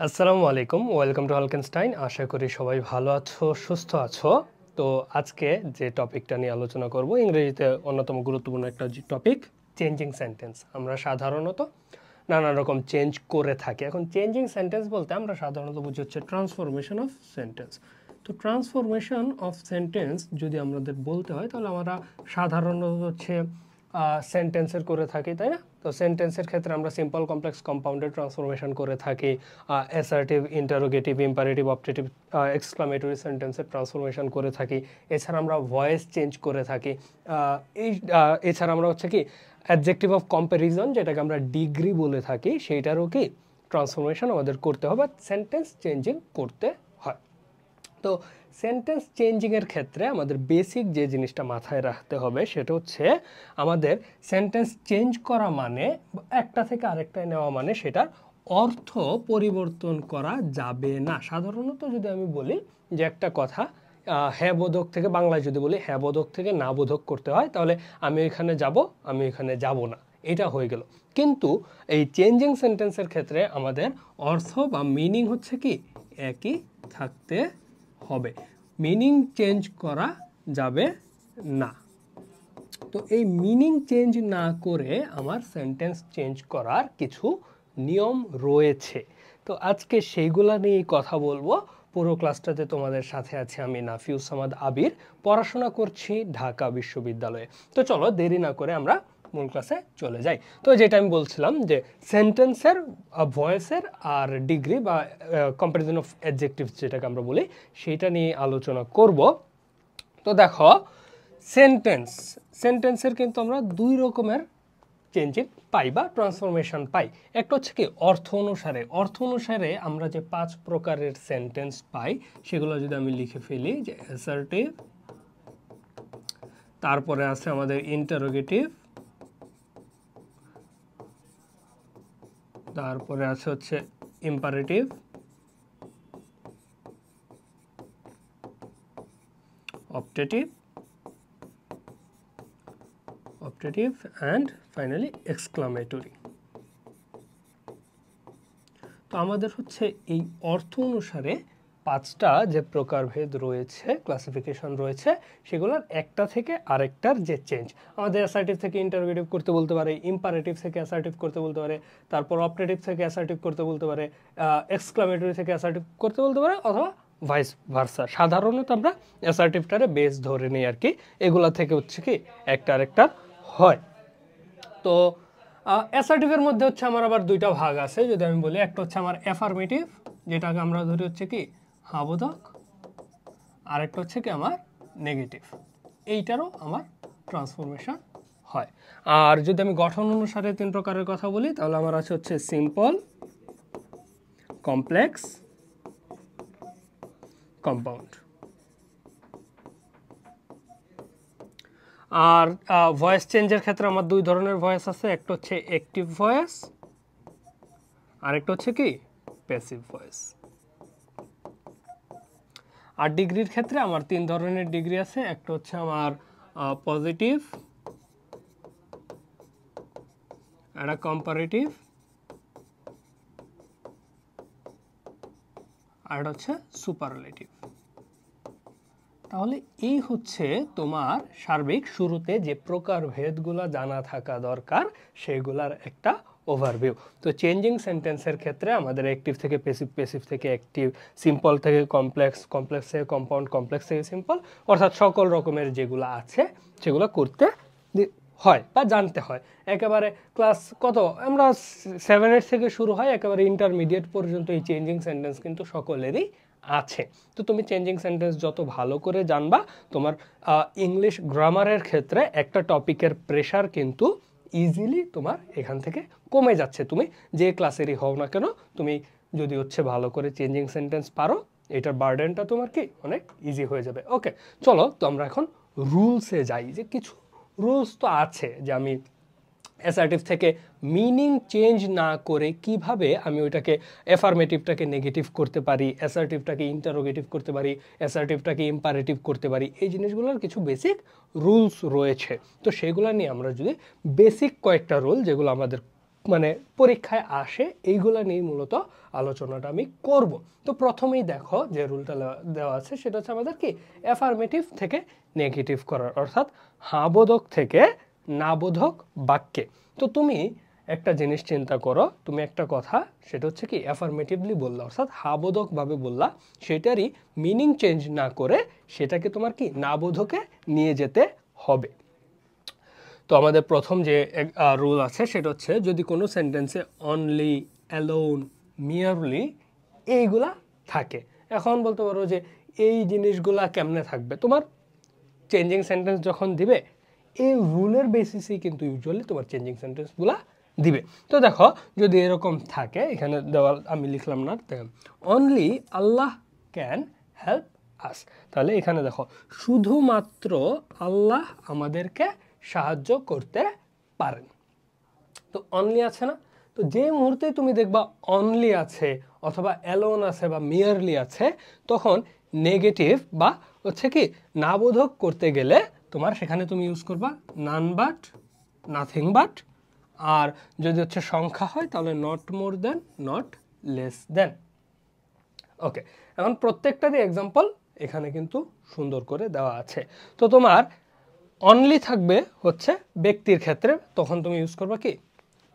আসসালামু আলাইকুম, welcome to হালকেনস্টাইন। আশা করি সবাই ভালো আছো, সুস্থ আছো। তো আজকে যে টপিকটা নিয়ে আলোচনা করব, ইংরেজিতে অন্যতম গুরুত্বপূর্ণ একটা টপিক, চেঞ্জিং সেন্টেন্স। আমরা সাধারণত নানান রকম চেঞ্জ করে থাকি। এখন চেঞ্জিং সেন্টেন্স বলতে আমরা সাধারণত বুঝি হচ্ছে ট্রান্সফরমেশন অফ সেন্টেন্স। তো ট্রান্সফরমেশন অফ সেন্টেন্স যদি আমাদের বলতে হয় তাহলে আমরা সাধারণত হচ্ছে সেন্টেন্সের করে থাকি, তাই না? তো সেন্টেন্সের ক্ষেত্রে আমরা সিম্পল, কমপ্লেক্স, কম্পাউন্ডেড ট্রান্সফরমেশন করে থাকি। Assertive, interrogative, imperative, optative, exclamatory সেন্টেন্সের ট্রান্সফরমেশন করে থাকি। এছাড়া আমরা ভয়েস চেঞ্জ করে থাকি। এছাড়া আমরা হচ্ছে কি অ্যাডজেক্টিভ অফ কম্প্যারিজন, যেটাকে আমরা ডিগ্রি বলে থাকি, সেইটারও কি ট্রান্সফরমেশন আমাদের করতে হবে, সেন্টেন্স চেঞ্জিং করতে হয়। তো সেন্টেন্স চেঞ্জিংয়ের ক্ষেত্রে আমাদের বেসিক যে জিনিসটা মাথায় রাখতে হবে সেটা হচ্ছে আমাদের সেন্টেন্স চেঞ্জ করা মানে একটা থেকে আরেকটায় নেওয়া মানে সেটার অর্থ পরিবর্তন করা যাবে না। সাধারণত যদি আমি বলি যে একটা কথা হ্যাঁ বোধক থেকে, বাংলায় যদি বলি হ্যাঁ বোধক থেকে না বোধক করতে হয়, তাহলে আমি এখানে যাব, আমি এখানে যাব না, এটা হয়ে গেল। কিন্তু এই চেঞ্জিং সেন্টেন্সের ক্ষেত্রে আমাদের অর্থ বা মিনিং হচ্ছে কি একই থাকতে হবে, মিনিং চেঞ্জ করা যাবে না। তো এই মিনিং চেঞ্জ না করে আমার সেন্টেন্স চেঞ্জ করার কিছু নিয়ম রয়েছে। তো আজকে সেইগুলা নিয়েই কথা বলবো। পুরো ক্লাসটাতে তোমাদের সাথে আছে আমি নাফিউস সামাদ আবির, পড়াশোনা করছি ঢাকা বিশ্ববিদ্যালয়ে। তো চলো দেরি না করে আমরা মূল ক্লাসে চলে যাই। তো যেটা আমি বলছিলাম যে সেন্টেন্সের ভয়েসের আর ডিগ্রি বা কম্পারিজন অফ অ্যাডজেক্টিভস যেটাকে আমরা বলি, সেইটা নিয়ে আলোচনা করব। তো দেখো, সেন্টেন্সের কিন্তু আমরা দুই রকমের চেঞ্জিং পাই বা ট্রান্সফরমেশন পাই। একটা হচ্ছে কি অর্থ অনুসারে আমরা যে 5 প্রকারের সেন্টেন্স পাই সেগুলো যদি আমি লিখে ফেলি, যে অ্যাসার্টিভ, তারপরে আছে আমাদের ইন্টারোগেটিভ, তারপরে আছে হচ্ছে imperative, optative and finally exclamatory. তো আমাদের হচ্ছে এই অর্থ অনুসারে 5টা যে প্রকারভেদ রয়েছে, ক্লাসিফিকেশন রয়েছে, সেগুলোর একটা থেকে আরেকটার যে চেঞ্জ, আমাদের অ্যাসার্টিভ থেকে ইন্টারোগেটিভ করতে বলতে পারে, ইম্পারেটিভ থেকে অ্যাসার্টিভ করতে বলতে পারে, তারপর অপটেটিভ থেকে অ্যাসার্টিভ করতে বলতে পারে, এক্সক্লামেটরি থেকে অ্যাসার্টিভ করতে বলতে পারে, অথবা ভাইস ভার্সা। সাধারণত আমরা অ্যাসার্টিভটারে বেস ধরে নিই আর কি, এগুলা থেকে হচ্ছে কি একটা আরেকটার হয়। তো অ্যাসার্টিভের মধ্যে হচ্ছে আমার আবার দুইটা ভাগ আছে। যদি আমি বলি, একটা হচ্ছে আমার অ্যাফার্মেটিভ, যেটাকে আমরা ধরি হচ্ছে কি হাবোধক, আর একটা হচ্ছে কি আমার নেগেটিভ, এইটারও আমার ট্রান্সফরমেশন হয়। আর যদি আমি গঠন অনুসারে 3 প্রকারের কথা বলি, তাহলে আমার আছে হচ্ছে সিম্পল, কমপ্লেক্স, কম্পাউন্ড। আর ভয়েস চেঞ্জের ক্ষেত্রে আমার দুই ধরনের ভয়েস আছে, একটা হচ্ছে অ্যাক্টিভ ভয়েস, আর একটা হচ্ছে কি প্যাসিভ ভয়েস। আর ডিগ্রির ক্ষেত্রে আমার 3 ধরনের ডিগ্রি আছে, একটা হচ্ছে আমার পজিটিভ, একটা কম্পারেটিভ, আর একটা হচ্ছে সুপারলেটিভ। তাহলে এই হচ্ছে তোমার সার্বিক শুরুতে যে প্রকারভেদগুলো জানা থাকা দরকার, সেগুলার একটা ওভারভিউ। তো চেঞ্জিং সেন্টেন্সের ক্ষেত্রে আমাদের অ্যাক্টিভ থেকে প্যাসিভ, প্যাসিভ থেকে অ্যাক্টিভ, সিম্পল থেকে কমপ্লেক্স, কমপ্লেক্স থেকে কম্পাউন্ড, কমপ্লেক্স থেকে সিম্পল, অর্থাৎ সকল রকমের যেগুলো আছে সেগুলো করতে হয় বা জানতে হয়। একেবারে ক্লাস কত, আমরা 7-8 থেকে শুরু হয়, একেবারে ইন্টারমিডিয়েট পর্যন্ত এই চেঞ্জিং সেন্টেন্স কিন্তু সকলেরই আছে। তো তুমি চেঞ্জিং সেন্টেন্স যত ভালো করে জানবা, তোমার ইংলিশ গ্রামারের ক্ষেত্রে একটা টপিকের প্রেশার কিন্তু ইজিলি তোমার এখান থেকে কমে যাচ্ছে। তুমি যে ক্লাসেরই হও না কেন, তুমি যদি হচ্ছে ভালো করে চেঞ্জিং সেন্টেন্স পারো, এটার বার্ডেনটা তোমার কি অনেক ইজি হয়ে যাবে। ওকে, চলো তো আমরা এখন রুলসে যাই। যে কিছু রুলস তো আছে যে আমি অ্যাসার্টিভ থেকে মিনিং চেঞ্জ না করে কিভাবে আমি ওইটাকে অ্যাফার্মেটিভটাকে নেগেটিভ করতে পারি, অ্যাসার্টিভটাকে ইন্টারোগেটিভ করতে পারি, অ্যাসার্টিভটাকে ইম্পারেটিভ করতে পারি, এই জিনিসগুলোর কিছু বেসিক রুলস রয়েছে। তো সেগুলো নিয়ে আমরা যদি বেসিক কয়েকটা রুল, যেগুলো আমাদের মানে পরীক্ষায় আসে, এইগুলা নিয়ে মূলত আলোচনাটা আমি করব। তো প্রথমেই দেখো যে রুলটা দেওয়া আছে সেটা হচ্ছে আমাদের কি অ্যাফার্মেটিভ থেকে নেগেটিভ করার, অর্থাৎ হ্যাঁ বোধক থেকে না বোধক বাক্যে। তো তুমি একটা জিনিস চিন্তা করো, তুমি একটা কথা সেটা হচ্ছে কি অ্যাফার্মেটিভলি বললা, অর্থাৎ হ্যাঁ বোধকভাবে বললা, সেটারই মিনিং চেঞ্জ না করে সেটাকে তোমার কি না বোধকে নিয়ে যেতে হবে। তো আমাদের প্রথম যে রুল আছে সেটা হচ্ছে যদি কোনো সেন্টেন্সে অনলি, অ্যালোন, মিয়ারলি এইগুলা থাকে। এখন বলতে পারো যে এই জিনিসগুলা কেমনে থাকবে, তোমার চেঞ্জিং সেন্টেন্স যখন দিবে এই রুলের বেসিসেই কিন্তু ইউজুয়ালি তোমার চেঞ্জিং সেন্টেন্সগুলা দিবে। তো দেখো যদি এরকম থাকে, এখানে দেওয়া আমি লিখলাম না, only Allah can help us, তাহলে এখানে দেখো শুধুমাত্র আল্লাহ আমাদেরকে সাহায্য করতে পারেন। তো অনলি আছে না, তো যে মুহূর্তে তুমি দেখবা অনলি আছে অথবা অ্যালোন আছে বা মিয়ারলি আছে, তখন নেগেটিভ বা হচ্ছে কি না বোধক করতে গেলে তোমার সেখানে তুমি ইউজ করবা নান বাট, নাথিং বাট, আর যদি হচ্ছে সংখ্যা হয় তাহলে not more than, not less than. Okay, এখন প্রত্যেকটারই এক্সাম্পল এখানে কিন্তু সুন্দর করে দেওয়া আছে। তো তোমার অনলি থাকবে হচ্ছে ব্যক্তির ক্ষেত্রে, তখন তুমি ইউজ করবা কি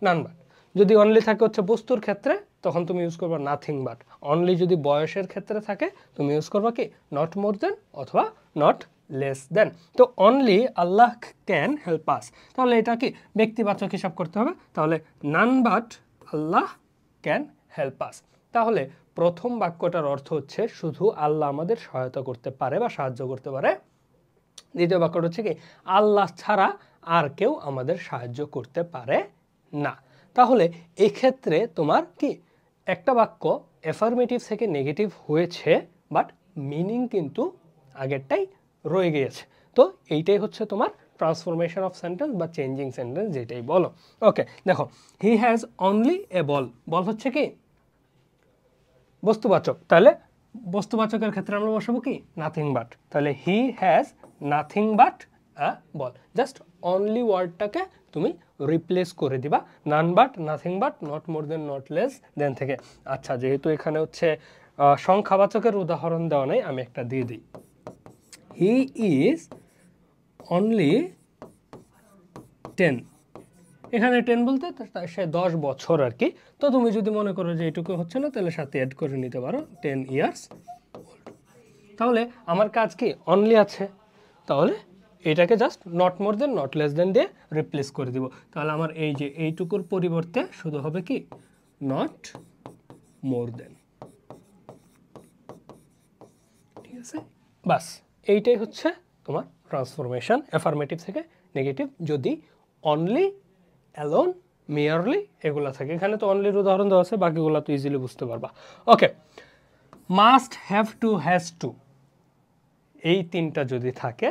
নান বাট। যদি অনলি থাকে হচ্ছে বস্তুর ক্ষেত্রে, তখন তুমি ইউজ করবা নাথিং বাট। অনলি যদি বয়সের ক্ষেত্রে থাকে, তুমি ইউজ করবা কি নট মোর দেন অথবা নট লেস দেন। তো only Allah can help us, তাহলে এটা কি ব্যক্তিবাচক হিসাব করতে হবে, তাহলে none but Allah can help us. তাহলে প্রথম বাক্যটার অর্থ হচ্ছে শুধু আল্লাহ আমাদের সহায়তা করতে পারে বা সাহায্য করতে পারে। দ্বিতীয় বাক্যটা হচ্ছে কি আল্লাহ ছাড়া আর কেউ আমাদের সাহায্য করতে পারে না। তাহলে এক্ষেত্রে তোমার কি একটা বাক্য অ্যাফার্মেটিভ থেকে নেগেটিভ হয়েছে, বাট মিনিং কিন্তু আগেরটাই রয়ে গিয়েছে। তো এইটাই হচ্ছে তোমার ট্রান্সফরমেশন অফ সেন্টেন্স বা চেঞ্জিং সেন্টেন্স যেটাই বলো। ওকে, দেখো হি হ্যাজ অনলি এ বল, বল হচ্ছে কি বস্তুবাচক, তাহলে বস্তুবাচকের ক্ষেত্রে আমরা বসাবো কি নাথিং বাট, তাহলে he has nothing but a ball. Just only ওয়ার্ডটাকে তুমি রিপ্লেস করে দিবা none but, nothing but, not more than, not less than থেকে। আচ্ছা, যেহেতু এখানে হচ্ছে সংখ্যাবাচকের উদাহরণ দেওয়া নাই, আমি একটা দিয়ে দিই। হি ইজ অনলি 10, এখানে 10 বলতে সে 10 বছর আর কি। তো তুমি যদি মনে করো যে এটুকু হচ্ছে না, তাহলে সাথে অ্যাড করে নিতে পারো 10 ইয়ার্স ওল্ড। তাহলে আমার কাজ কি অনলি আছে, তাহলে এটাকে just not more than, not less than দিয়ে রিপ্লেস করে দিব। তাহলে আমার এই যে এইটুকুর পরিবর্তে শুধু হবে কি নট মোর দেন। ঠিক আছে, বাস এইটাই হচ্ছে তোমার ট্রান্সফরমেশন অ্যাফার্মেটিভ থেকে নেগেটিভ যদি অনলি, অ্যালোন, মেয়ারলি এগুলা থাকে। এখানে তো অনলির উদাহরণ দেওয়া আছে, বাকিগুলো তো ইজিলি বুঝতে পারবা। Okay, must, have to, has to, এই তিনটা যদি থাকে,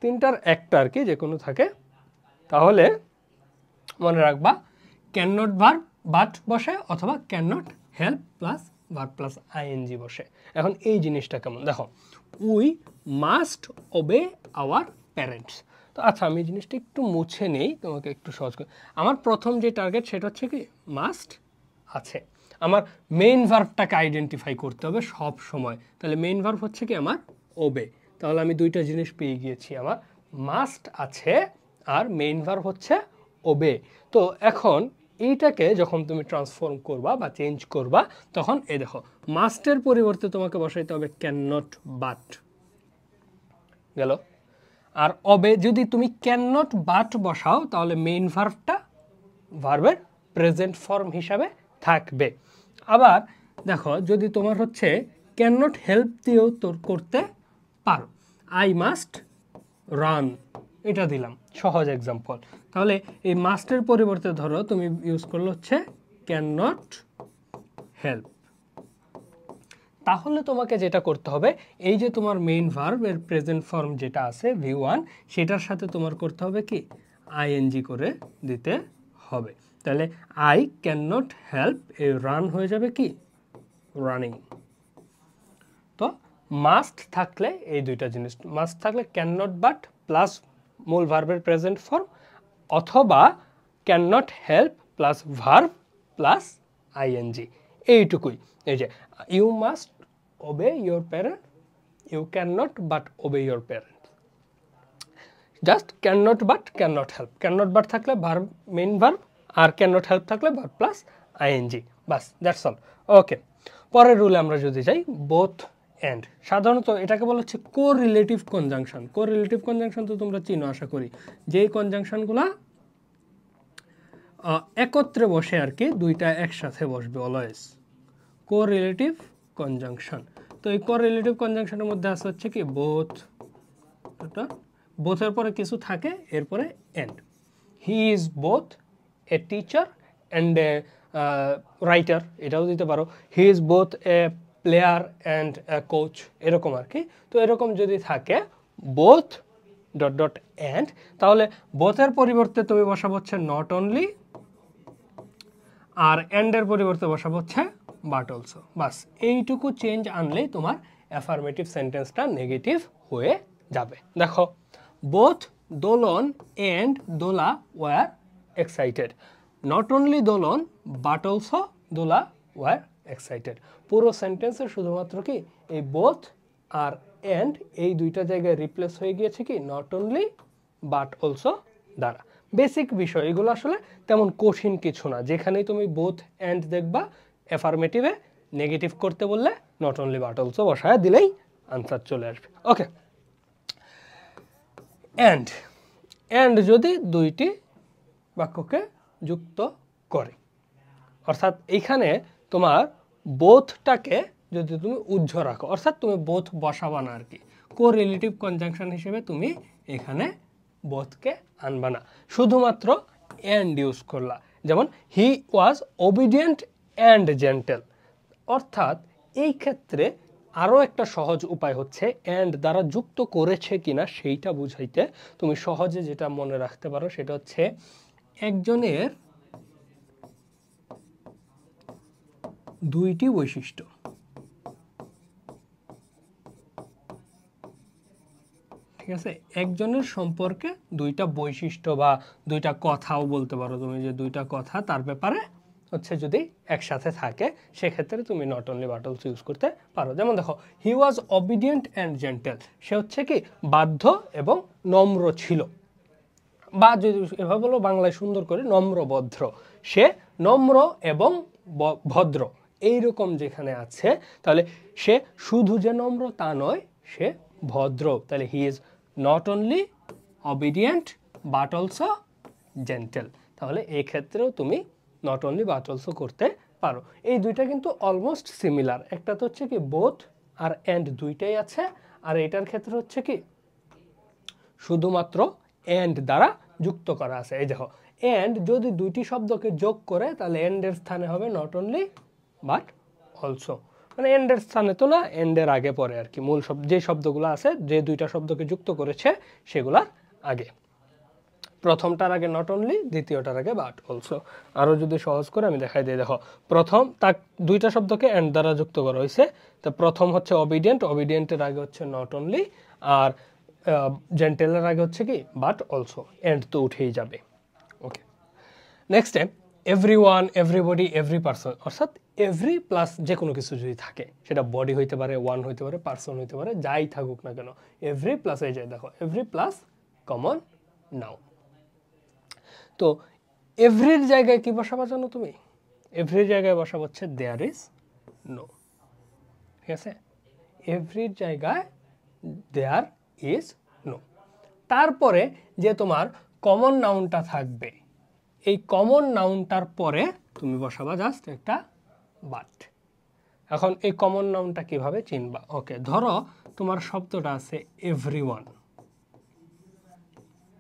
তিনটার একটা আর কি যে কোনো থাকে, তাহলে মনে রাখবা ক্যান নট ভার্ব বাট বসে অথবা can not help plus verb plus ING বসে। এখন এই জিনিসটা কেমন দেখো, we must obey our parents. তো আচ্ছা, আমি জিনিসটা একটু মুছে নেই তোমাকে একটু সহজ করে। আমার প্রথম যে টার্গেট সেটা হচ্ছে কি মাস্ট আছে, আমার মেইন ভার্বটাকে আইডেন্টিফাই করতে হবে সব সময়। তাহলে মেইন ভার্ব হচ্ছে কি আমার ওবে, তাহলে আমি দুইটা জিনিস পেয়ে গিয়েছি, আমার মাস্ট আছে আর মেইন ভার্ব হচ্ছে ওবে। তো এখন এইটাকে যখন তুমি ট্রান্সফর্ম করবা বা চেঞ্জ করবা, তখন এই দেখো মাস্টের পরিবর্তে তোমাকে বসাইতে হবে ক্যান নট বাট, গেল। আর অবে যদি তুমি ক্যান নট বাট বসাও, তাহলে মেইন ভার্বটা ভার্বের প্রেজেন্ট ফর্ম হিসাবে থাকবে। আবার দেখো যদি তোমার হচ্ছে ক্যান নট হেল্প দিয়েও তোর করতে পারো, আই মাস্ট রান, এটা দিলাম সহজ এক্সাম্পল। তাহলে এই মাস্টের পরিবর্তে ধরো তুমি ইউজ করলে হচ্ছে ক্যান নট হেল্প। তাহলে তোমাকে যেটা করতে হবে, এই যে তোমার মেইন ভার্ব এর প্রেজেন্ট ফর্ম যেটা আছে V1, সেটার সাথে তোমার করতে হবে কি আইএনজি করে দিতে হবে। তাহলে আই ক্যান নট হেল্প, এই রান হয়ে যাবে কি রানিং। তো মাস্ট থাকলে এই দুইটা জিনিস, মাস্ট থাকলে ক্যান নট বাট প্লাস মূল ভার্বের প্রেজেন্ট ফর্ম, অথবা can not help plus verb plus ING, এইটুকুই। এই যে you must obey your parent, you can not but obey your parent. Just can not but can not help, can not but থাকলে verb, main verb, আর can not help থাকলে verb plus ING, বাস, that's all. Okay, পরের রুলে আমরা যদি যাই, both and, সাধারণত এটাকে বলা হচ্ছে কোরিলেটিভ কনজাংশন। কোরিলেটিভ কনজাংশন তো তোমরা চিনো আশা করি, যেই কনজাংশনগুলা একত্রে বসে আর কি, দুইটা একসাথে বসবে অলওয়েজ, কোরিলেটিভ কনজাংশন। তো এই কোরিলেটিভ কনজাংশনের মধ্যে আছে হচ্ছে কি বোথ, বোথের পরে কিছু থাকে, এরপরে and. He is both a teacher and a writer, এটাও দিতে পারো। He is both a player and a coach, এরকম আর কি। তো এরকম যদি থাকে বোথ ডট ডট অ্যান্ড, তাহলে বোথের পরিবর্তে তুমি বসাবো হচ্ছে নট অনলি, আর এন্ডের পরিবর্তে বসাবো হচ্ছে বাট অলসো, বাস। এইটুকু চেঞ্জ আনলেই তোমার অ্যাফার্মেটিভ সেন্টেন্সটা নেগেটিভ হয়ে যাবে। দেখো, both Dolon and Dola were excited, not only Dolon but also Dola were excited. পুরো সেন্টেন্সের শুধুমাত্র কি এই বোথ আর অ্যান্ড, এই দুইটা জায়গায় রিপ্লেস হয়ে গিয়েছে কি নট অনলি বাট অলসো দ্বারা। বেসিক বিষয় এগুলো, আসলে তেমন কঠিন কিছু না। যেখানেই তুমি বোথ অ্যান্ড দেখবা অ্যাফার্মেটিভে নেগেটিভ করতে বললে নট অনলি বাট অলসো বসায় দিলেই আনসার চলে আসবে। ওকে, অ্যান্ড, অ্যান্ড যদি দুইটি বাক্যকে যুক্ত করে, অর্থাৎ এইখানে তোমার বোথটাকে যদি তুমি উজ্জ্ব রাখো, অর্থাৎ তুমি বোথ বসাবা না আর কি, কোরিলেটিভ কনজাংশন হিসেবে তুমি এখানে বোথকে আনবা না, শুধুমাত্র অ্যান্ড ইউজ করলা। যেমন হি ওয়াজ ওবিডিয়েন্ট অ্যান্ড জেন্টেল, অর্থাৎ এই ক্ষেত্রে আরও একটা সহজ উপায় হচ্ছে অ্যান্ড দ্বারা যুক্ত করেছে কিনা সেইটা বুঝাইতে তুমি সহজে যেটা মনে রাখতে পারো সেটা হচ্ছে একজনের দুইটি বৈশিষ্ট্য, ঠিক আছে, একজনের সম্পর্কে দুইটা বৈশিষ্ট্য বা দুইটা কথাও বলতে পারো তুমি, যে দুইটা কথা তার ব্যাপারে হচ্ছে যদি একসাথে থাকে সেক্ষেত্রে তুমি not only but also use করতে পারো। যেমন দেখো, হি ওয়াজ অবিডিয়েন্ট অ্যান্ড জেন্টেল, সে হচ্ছে কি বাধ্য এবং নম্র ছিল, বা যদি এভাবে বলো বাংলায় সুন্দর করে নম্র ভদ্র, সে নম্র এবং ভদ্র, এইরকম যেখানে আছে, তাহলে সে শুধু যে নম্র তা নয়, সে ভদ্র। তাহলে he is not only obedient but also gentle. তাহলে এই ক্ষেত্রেও তুমি নট অনলি বাট অলসো করতে পারো। এই দুইটা কিন্তু অলমোস্ট সিমিলার, একটা তো হচ্ছে কি বোথ আর অ্যান্ড দুইটাই আছে, আর এটার ক্ষেত্রে হচ্ছে কি শুধুমাত্র অ্যান্ড দ্বারা যুক্ত করা আছে। এই দেখো, অ্যান্ড যদি দুইটি শব্দকে যোগ করে তাহলে এন্ডের স্থানে হবে নট অনলি বাট অলসো, মানে এন্ডের স্থানে তো না, এন্ডের আগে পরে আর কি, মূল শব্দ যে শব্দগুলো আছে, যে দুইটা শব্দকে যুক্ত করেছে সেগুলার আগে, প্রথমটার আগে নট অনলি, দ্বিতীয়টার আগে বাট অলসো। আরও যদি সহজ করে আমি দেখাই দিই, দেখো প্রথম তার দুইটা শব্দকে অ্যান্ড দ্বারা যুক্ত করা হয়েছে, তো প্রথম হচ্ছে অবিডিয়েন্ট, অবিডিয়েন্টের আগে হচ্ছে নট অনলি, আর জেন্টেলের আগে হচ্ছে কি বাট অলসো, এন্ড তো উঠেই যাবে। Okay, next time every one, everybody, every person, অর্থাৎ এভরি প্লাস যে কোনো কিছু যদি থাকে, সেটা বডি হইতে পারে, ওয়ান হইতে পারে, পার্সন হইতে পারে, যাই থাকুক না কেন, এভরি প্লাস এই যে দেখো এভরি প্লাস কমন নাউন। তো এভরির জায়গায় কি বসাবা জানো তুমি? এভরির জায়গায় বসাবো হচ্ছে দেয়ার ইজ নো, ঠিক আছে, এভরির জায়গায় দেয়ার ইজ নো। তারপরে যে তোমার কমন নাউনটা থাকবে, এই কমন নাউনটার পরে তুমি বসাবা জাস্ট একটা বাট। এখন এই কমন নাউনটা কিভাবে চিনবা? ওকে, ধরো তোমার শব্দটা আছে এভরিওয়ান,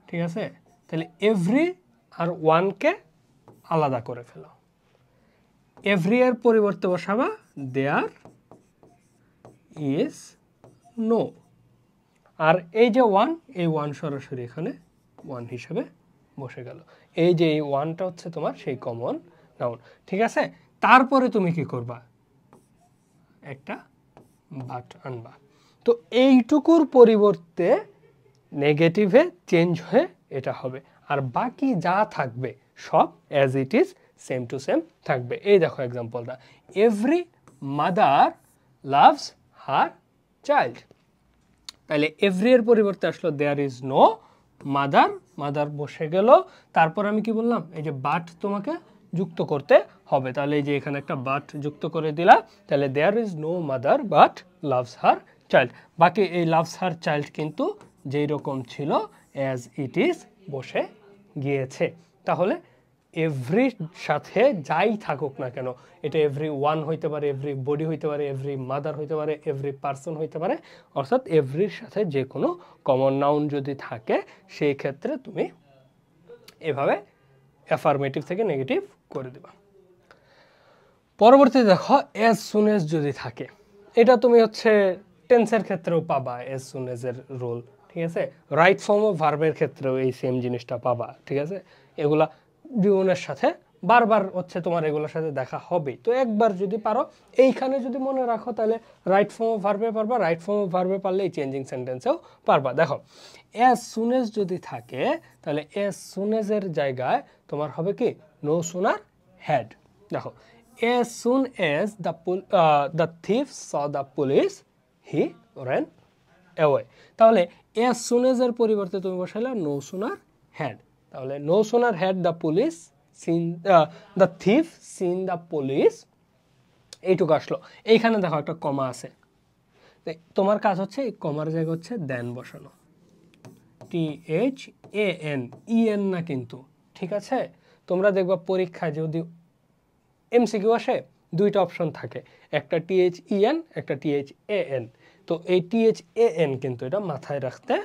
ঠিক আছে, তাহলে এভরি আর ওয়ানকে আলাদা করে ফেলো, এভরি এর পরিবর্তে বসাবা দেয়ার ইজ নো, আর এই যে ওয়ান, এই ওয়ান সরাসরি এখানে ওয়ান হিসেবে বসে গেল। এই যে এই ওয়ানটা হচ্ছে তোমার সেই কমন নাউন, ঠিক আছে। তারপরে তুমি কি করবা? একটা বাট আনবা। তো এইটুকুর পরিবর্তে নেগেটিভে চেঞ্জ হয়ে এটা হবে, আর বাকি যা থাকবে সব as it is same to same থাকবে। এই দেখো এক্সাম্পলটা, every mother loves her child. তাহলে এভরি এর পরিবর্তে আসলো there is no mother, mother বসে গেল, তারপর আমি কি বললাম, এই যে বাট তোমাকে যুক্ত করতে হবে। তাহলে এই যে এখানে একটা বাট যুক্ত করে দিলা, তাহলে there is no mother but loves her child. বাকি এই লাভস হার চাইল্ড কিন্তু যেই রকম ছিল অ্যাজ ইট ইজ বসে গিয়েছে। তাহলে এভরির সাথে যাই থাকুক না কেন, এটা এভরি ওয়ান হইতে পারে, এভরি বডি হইতে পারে, এভরি মাদার হইতে পারে, এভরি পার্সন হইতে পারে, অর্থাৎ এভরির সাথে যে কোনো কমন নাউন যদি থাকে সেই ক্ষেত্রে তুমি এভাবে অ্যাফার্মেটিভ থেকে নেগেটিভ করে দিবা। পরবর্তীতে দেখো অ্যাজ সুন এজ যদি থাকে, এটা তুমি হচ্ছে টেন্সের ক্ষেত্রেও পাবা অ্যাজ সুন এজ এর রোল, ঠিক আছে। রাইট ফর্ম অফ ভার্বের ক্ষেত্রেও এই সেম জিনিসটা পাবা, ঠিক আছে। এগুলা জীবনের সাথে বারবার হচ্ছে তোমার এগুলোর সাথে দেখা হবে। তো একবার যদি পারো এইখানে যদি মনে রাখো, তাহলে রাইট ফর্ম অফ ভার্বে পারবা, রাইট ফর্ম অফ ভার্বে পারলে এই চেঞ্জিং সেন্টেন্সেও পারবা। দেখো অ্যাজ সুন এজ যদি থাকে, তাহলে অ্যাজ সুন এজ এর জায়গায় তোমার হবে কি নো সুনার হ্যাড। দেখো as soon as the thief saw the police he ran away। তাহলে as soon as এর পরিবর্তে তুমি বসাইলা no sooner had, তাহলে no sooner had the police seen the thief seen the police, এইটুকু আসলো। এইখানে দেখো একটা কমা আছে, তোমার কাজ হচ্ছে এই কমার জায়গা হচ্ছে দেন বসানো, THAN না কিন্তু, ঠিক আছে। তোমরা দেখবা পরীক্ষায় যদি এমসিকিউ আসে দুইটা অপশন থাকে, একটা THEN একটা THAN। তো এই THAN কিন্তু এটা মাথায় রাখতে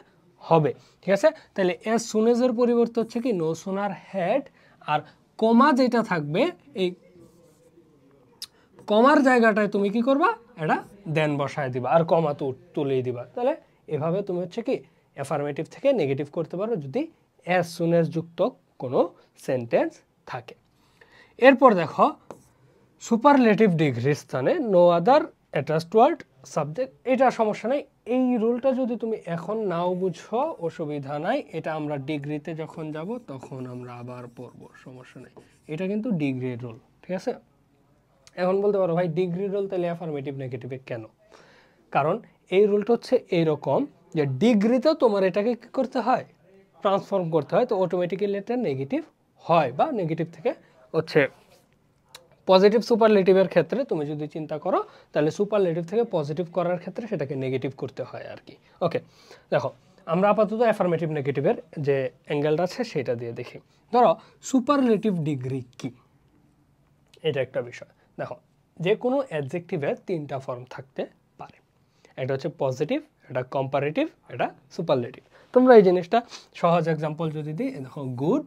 হবে, ঠিক আছে। তাহলে এস সুনেজের পরিবর্তে হচ্ছে কি নো সোনার হ্যাড, আর কমা যেটা থাকবে এই কমার জায়গাটায় তুমি কি করবা, এটা দেন বসায় দিবা আর কমা তো তুলেই দিবা। তাহলে এভাবে তুমি হচ্ছে কি অ্যাফার্মেটিভ থেকে নেগেটিভ করতে পারো যদি এস সুনেজ যুক্ত কোনো সেন্টেন্স থাকে। এরপর দেখো সুপারলেটিভ ডিগ্রির স্থানে no other attached word subject, এটা সমস্যা নাই। এই রুলটা যদি তুমি এখন নাও বুঝো অসুবিধা নাই, এটা আমরা ডিগ্রিতে যখন যাব তখন আমরা আবার পড়ব, সমস্যা নেই। এটা কিন্তু ডিগ্রির রুল, ঠিক আছে। এখন বলতে পারো ভাই ডিগ্রির রুল তাহলে অ্যাফার্মেটিভ নেগেটিভে কেন? কারণ এই রুলটা হচ্ছে এইরকম যে ডিগ্রিতেও তোমার এটাকে কী করতে হয়, ট্রান্সফর্ম করতে হয়, তো অটোমেটিক্যালি এটা নেগেটিভ হয়, বা নেগেটিভ থেকে হচ্ছে পজিটিভ সুপারলেটিভের ক্ষেত্রে তুমি যদি চিন্তা করো তাহলে সুপারলেটিভ থেকে পজিটিভ করার ক্ষেত্রে সেটাকে নেগেটিভ করতে হয় আর কি। ওকে, দেখো আমরা আপাতত অ্যাফার্মেটিভ নেগেটিভের যে অ্যাঙ্গেলটা আছে সেটা দিয়ে দেখি। ধরো সুপারলেটিভ ডিগ্রি কি, এটা একটা বিষয়। দেখো যে কোনো অ্যাডজেক্টিভের তিনটা ফর্ম থাকতে পারে, একটা হচ্ছে পজিটিভ, এটা কম্পারেটিভ, এটা সুপারলেটিভ। তোমরা এই জিনিসটা সহজ এক্সাম্পল যদি দিই, দেখো গুড,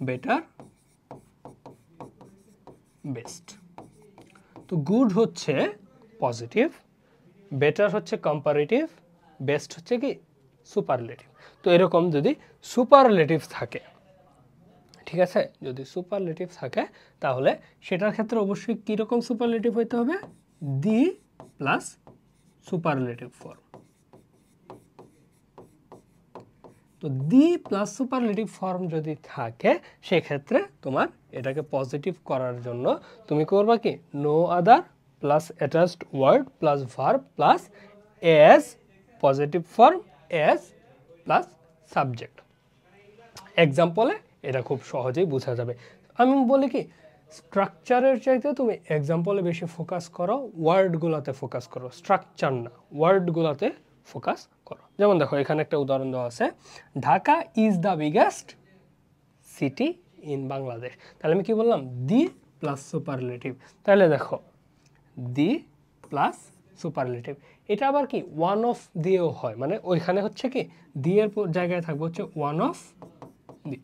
বেটার, বেস্ট। তো গুড হচ্ছে পজিটিভ, বেটার হচ্ছে কম্পারেটিভ, বেস্ট হচ্ছে কি সুপারলেটিভ। তো এরকম যদি সুপারলেটিভ থাকে, ঠিক আছে, যদি সুপারলেটিভ থাকে তাহলে সেটার ক্ষেত্রে অবশ্যই কীরকম সুপারলেটিভ হইতে হবে, দি প্লাস সুপারলেটিভ ফর্ম। তো দি প্লাস সুপারলেটিভ ফর্ম যদি থাকে সেক্ষেত্রে তোমার এটাকে পজিটিভ করার জন্য তুমি করবা কি no other plus attached word plus verb plus S positive form S plus subject. এক্সাম্পলে এটা খুব সহজেই বোঝা যাবে। আমি বলি কি স্ট্রাকচারের চাইতে তুমি এক্সাম্পলে বেশি ফোকাস করো, ওয়ার্ডগুলোতে ফোকাস করো, স্ট্রাকচার না, ওয়ার্ডগুলোতে ফোকাস করো। যেমন দেখো এখানে একটা উদাহরণ দেওয়া আছে, Dhaka is the biggest city in Bangladesh. তাহলে আমি কি বললাম, দি প্লাস সুপারলেটিভ। তাহলে দেখো দি প্লাস সুপারলেটিভ, এটা আবার কি ওয়ান অফ দিয়েও হয়, মানে ওইখানে হচ্ছে কি দি এর জায়গায় থাকবে হচ্ছে one of the,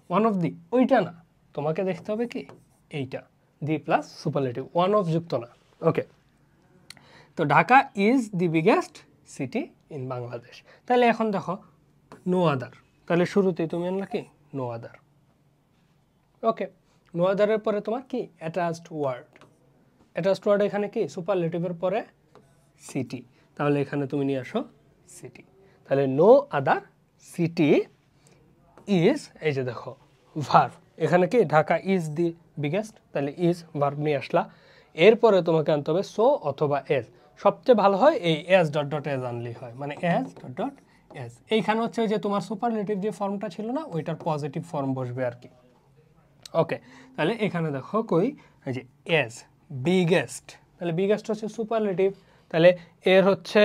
one of the ওইটা না, তোমাকে দেখতে হবে কি এইটা the plus superlative, one of যুক্ত না। ওকে, তো Dhaka is the biggest city in Bangladesh. তাহলে এখন দেখো নো আদার, তাহলে শুরুতেই তুমি আনলা কি নো আদার। ওকে, নো আদারের পরে তোমার কি অ্যাটাচড ওয়ার্ড, অ্যাটাচড ওয়ার্ড এখানে কি সুপারলেটিভের পরে সিটি, তাহলে এখানে তুমি নিয়ে আসো সিটি। তাহলে নো আদার সিটি ইজ, এই যে দেখো ভার্ব, এখানে কি ঢাকা ইজ দি বিগেস্ট, তাহলে ইজ ভার্ব নিয়ে আসলা। এরপরে তোমাকে আনতে হবে সো অথবা এজ। সবচেয়ে ভালো হয় এই এজ ডট ডট এজ আনলেই হয়, মানে এজ ডট ডট এজ। এইখানে হচ্ছে যে তোমার সুপারলেটিভ যে ফর্মটা ছিল না, ওইটার পজিটিভ ফর্ম বসবে আর কি। ওকে, তাহলে এখানে দেখো কই এই যে এজ বিগেস্ট, তাহলে বিগেস্ট হচ্ছে সুপারলেটিভ, তাহলে এর হচ্ছে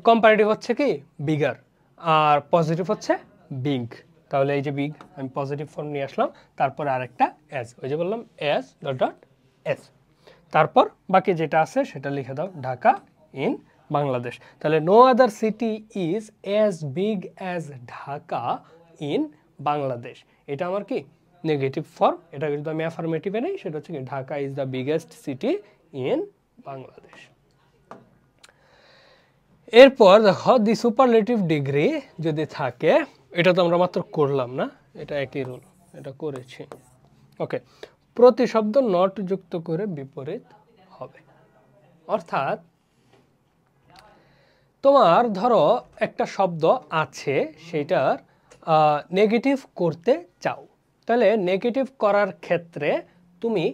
কম্পারেটিভ হচ্ছে কি বিগার, আর পজিটিভ হচ্ছে বিগ। তাহলে এই যে বিগ আমি পজিটিভ ফর্ম নিয়ে আসলাম, তারপর আরেকটা এজ, ওই যে বললাম এজ ডট ডট এজ। তারপর বাকি যেটা আছে সেটা লিখে দাও, ঢাকা ইন বাংলাদেশ। তাহলে no other city is as big as Dhaka in Bangladesh. এটা আমার কি নেগেটিভ ফর্ম। এটা যদি আমি অ্যাফার্মেটিভে নেই, সেটা হচ্ছে কি Dhaka is the biggest city in Bangladesh. এরপর দেখো দি সুপারলেটিভ ডিগ্রি যদি থাকে, এটা তো আমরা মাত্র করলাম না, এটা একই রুল, এটা করেছি। ওকে, প্রতিশব্দ নট যুক্ত করে বিপরীত হবে। অর্থাৎ তোমার ধরো একটা শব্দ আছে, সেটার নেগেটিভ করতে চাও, তাহলে নেগেটিভ করার ক্ষেত্রে তুমি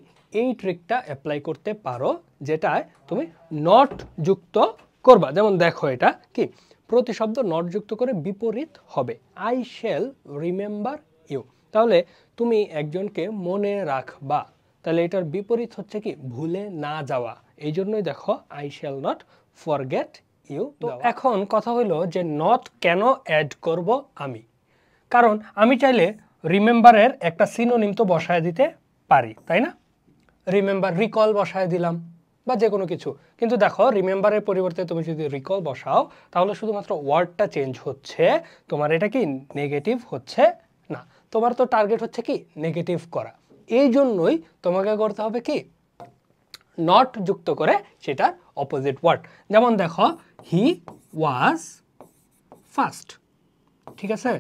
এই ট্রিকটা অ্যাপ্লাই করতে পারো, যেটায় তুমি নট যুক্ত করবা। যেমন দেখো এটা কি প্রতিশব্দ নট যুক্ত করে বিপরীত হবে, আই শ্যাল রিমেম্বার ইউ। তাহলে তুমি একজনকে মনে রাখবা, তাহলে এটার বিপরীত হচ্ছে কি ভুলে না যাওয়া। এই জন্যই দেখো I shall not forget you. তো এখন কথা হইলো যে নট কেন অ্যাড করব আমি, কারণ আমি চাইলে রিমেম্বারের একটা সিনোনিম তো বসায় দিতে পারি, তাই না? রিমেম্বার রিকল বসায় দিলাম বা যে কোনো কিছু, কিন্তু দেখো রিমেম্বারের পরিবর্তে তুমি যদি রিকল বসাও, তাহলে শুধুমাত্র ওয়ার্ডটা চেঞ্জ হচ্ছে, তোমার এটা কি নেগেটিভ হচ্ছে না। তোমার তো টার্গেট হচ্ছে কি নেগেটিভ করা, এই জন্যই তোমাকে করতে হবে কি নট যুক্ত করে সেটার অপোজিট ওয়ার্ড। যেমন দেখো হি ওয়াজ ফাস্ট, ঠিক আছে,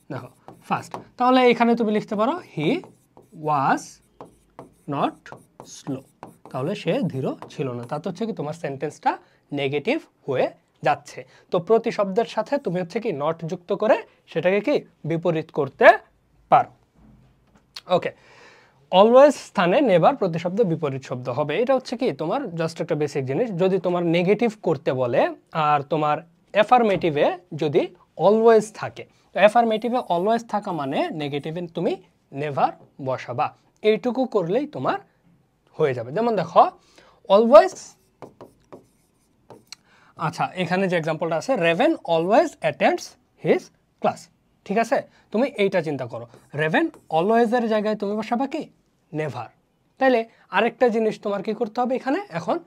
দেখো ফাস্ট, তাহলে এখানে তুমি লিখতে পারো হি ওয়াজ নট স্লো, তাহলে সে ধীর ছিল না। তাতে হচ্ছে কি তোমার সেন্টেন্সটা নেগেটিভ হয়ে যাচ্ছে। তো প্রতি শব্দের সাথে তুমি হচ্ছে কি নট যুক্ত করে সেটাকে কি বিপরীত করতে পারো। ওকে, অলওয়েজ স্থানে নেভার প্রতিশব্দ বিপরীত শব্দ হবে। এটা হচ্ছে কি তোমার জাস্ট একটা বেসিক জিনিস। যদি তোমার নেগেটিভ করতে বলে আর তোমার অ্যাফার্মেটিভে যদি অলওয়েজ থাকে, তো অ্যাফার্মেটিভে অলওয়েজ থাকা মানে নেগেটিভে তুমি নেভার বসাবা, এইটুকু করলেই তোমার হয়ে যাবে। যেমন দেখো অলওয়েজ, আচ্ছা এখানে যে এক্সাম্পলটা আছে Raven always attends his class, ঠিক আছে, তুমি এইটা চিন্তা করো, রেভেন অলওয়েজের জায়গায় তুমি বসাবা কি নেভার। তাইলে আরেকটা জিনিস তোমার কি করতে হবে এখানে এখন,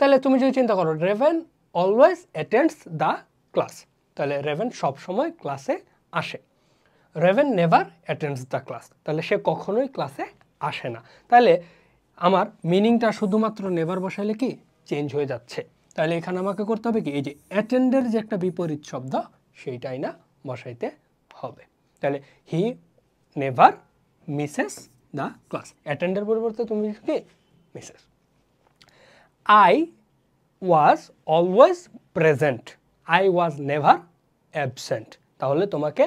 তাহলে তুমি যদি চিন্তা করো Raven always attends the class, তাহলে রেভেন সবসময় ক্লাসে আসে। Raven never attends the class, তাহলে সে কখনোই ক্লাসে আসে না। তাহলে আমার মিনিংটা শুধুমাত্র নেভার বসাইলে কি চেঞ্জ হয়ে যাচ্ছে। তাহলে এখানে আমাকে করতে হবে কি এই যে অ্যাটেন্ডের যে একটা বিপরীত শব্দ সেইটাই না বসাইতে হবে। তাহলে he never misses the class, অ্যাটেন্ডের পরিবর্তে তুমি কি misses. I was always present, I was never absent, তাহলে তোমাকে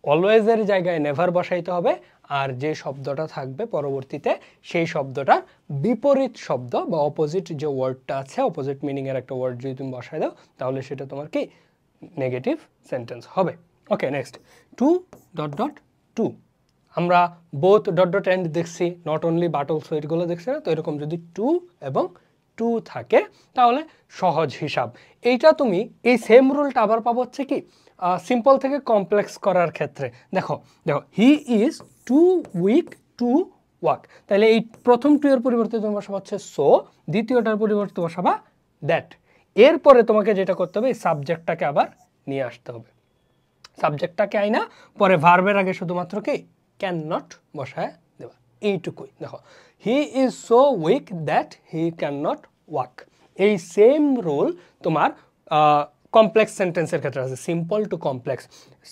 অলওয়েজের জায়গায় নেভার বসাইতে হবে, আর যে শব্দটা থাকবে পরবর্তীতে সেই শব্দটার বিপরীত শব্দ বা অপোজিট যে ওয়ার্ডটা আছে, অপোজিট মিনিংয়ের একটা ওয়ার্ড যদি তুমি বসাই দাও, তাহলে সেটা তোমার কি নেগেটিভ সেন্টেন্স হবে। Okay, next too dot dot to, আমরা বোথ ডট ডট এন্ড দেখছি, নট অনলি বাট অলসো এগুলো দেখছি না, তো এরকম যদি টু এবং টু থাকে তাহলে সহজ হিসাব। এইটা তুমি এই সেম রুলটা আবার পাবো হচ্ছে কি সিম্পল থেকে কমপ্লেক্স করার ক্ষেত্রে। দেখো দেখো he is too weak to walk, তাহলে এই প্রথম টু এর পরিবর্তে তুমি বসাবা হচ্ছে সো, দ্বিতীয়টার পরিবর্তে বসাবা দ্যাট। এরপরে তোমাকে যেটা করতে হবে এই সাবজেক্টটাকে আবার নিয়ে আসতে হবে, সাবজেক্টটাকে আইনা পরে ভার্বের আগে শুধুমাত্র কি ক্যান নট বসায় দেবা, এইটুকুই। দেখো he is so weak that he can not walk, এই সেম রুল তোমার কমপ্লেক্স সেন্টেন্সের ক্ষেত্রে আছে, সিম্পল টু কমপ্লেক্স।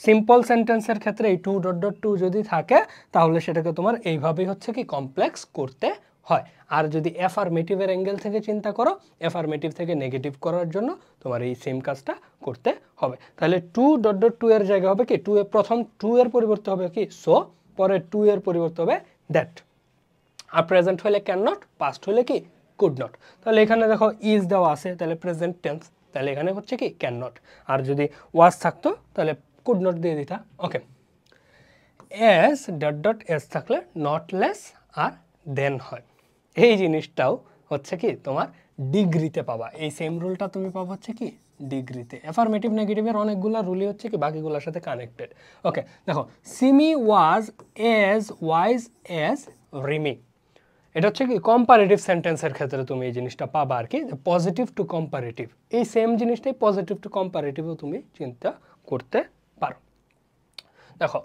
সিম্পল সেন্টেন্সের ক্ষেত্রে এই টু ডট ডট টু যদি থাকে তাহলে সেটাকে তোমার এইভাবেই হচ্ছে কি কমপ্লেক্স করতে হয়। আর যদি অ্যাফার্মেটিভের অ্যাঙ্গেল থেকে চিন্তা করো, অ্যাফার্মেটিভ থেকে নেগেটিভ করার জন্য তোমার এই সেম কাজটা করতে হবে। তাহলে টু ডট ডট টু এর জায়গা হবে কি টু এর প্রথম টু এর পরিবর্তে হবে কি সো, পরে টু এর পরিবর্তে হবে দ্যাট। আর প্রেজেন্ট হলে ক্যান নট, পাস্ট হলে কি কুড নট। তাহলে এখানে দেখো ইজ দেওয়া আছে, তাহলে প্রেজেন্ট টেন্স, তাহলে এখানে হচ্ছে কি ক্যান নট। আর যদি ওয়াজ থাকতো তাহলে কুড নট দিয়ে দিতা। ওকে, এস ডট ডট এস থাকলে নট লেস আর দেন হয়। এই জিনিসটাও হচ্ছে কি তোমার ডিগ্রিতে পাবা, এই সেম রুলটা তুমি পাবা হচ্ছে কি ডিগ্রিতে। অ্যাফার্মেটিভ নেগেটিভের অনেকগুলো রুলই হচ্ছে কি বাকিগুলোর সাথে কানেক্টেড। ওকে, দেখো সিমি ওয়াজ এজ ওয়াইজ এজ রিমি, এটা হচ্ছে কি কম্পারেটিভ সেন্টেন্সের ক্ষেত্রে তুমি এই জিনিসটা পাবা আর কি, পজিটিভ টু কম্পারেটিভ। এই সেম জিনিসটাই পজিটিভ টু কম্পারেটিভও তুমি চিন্তা করতে পারো। দেখো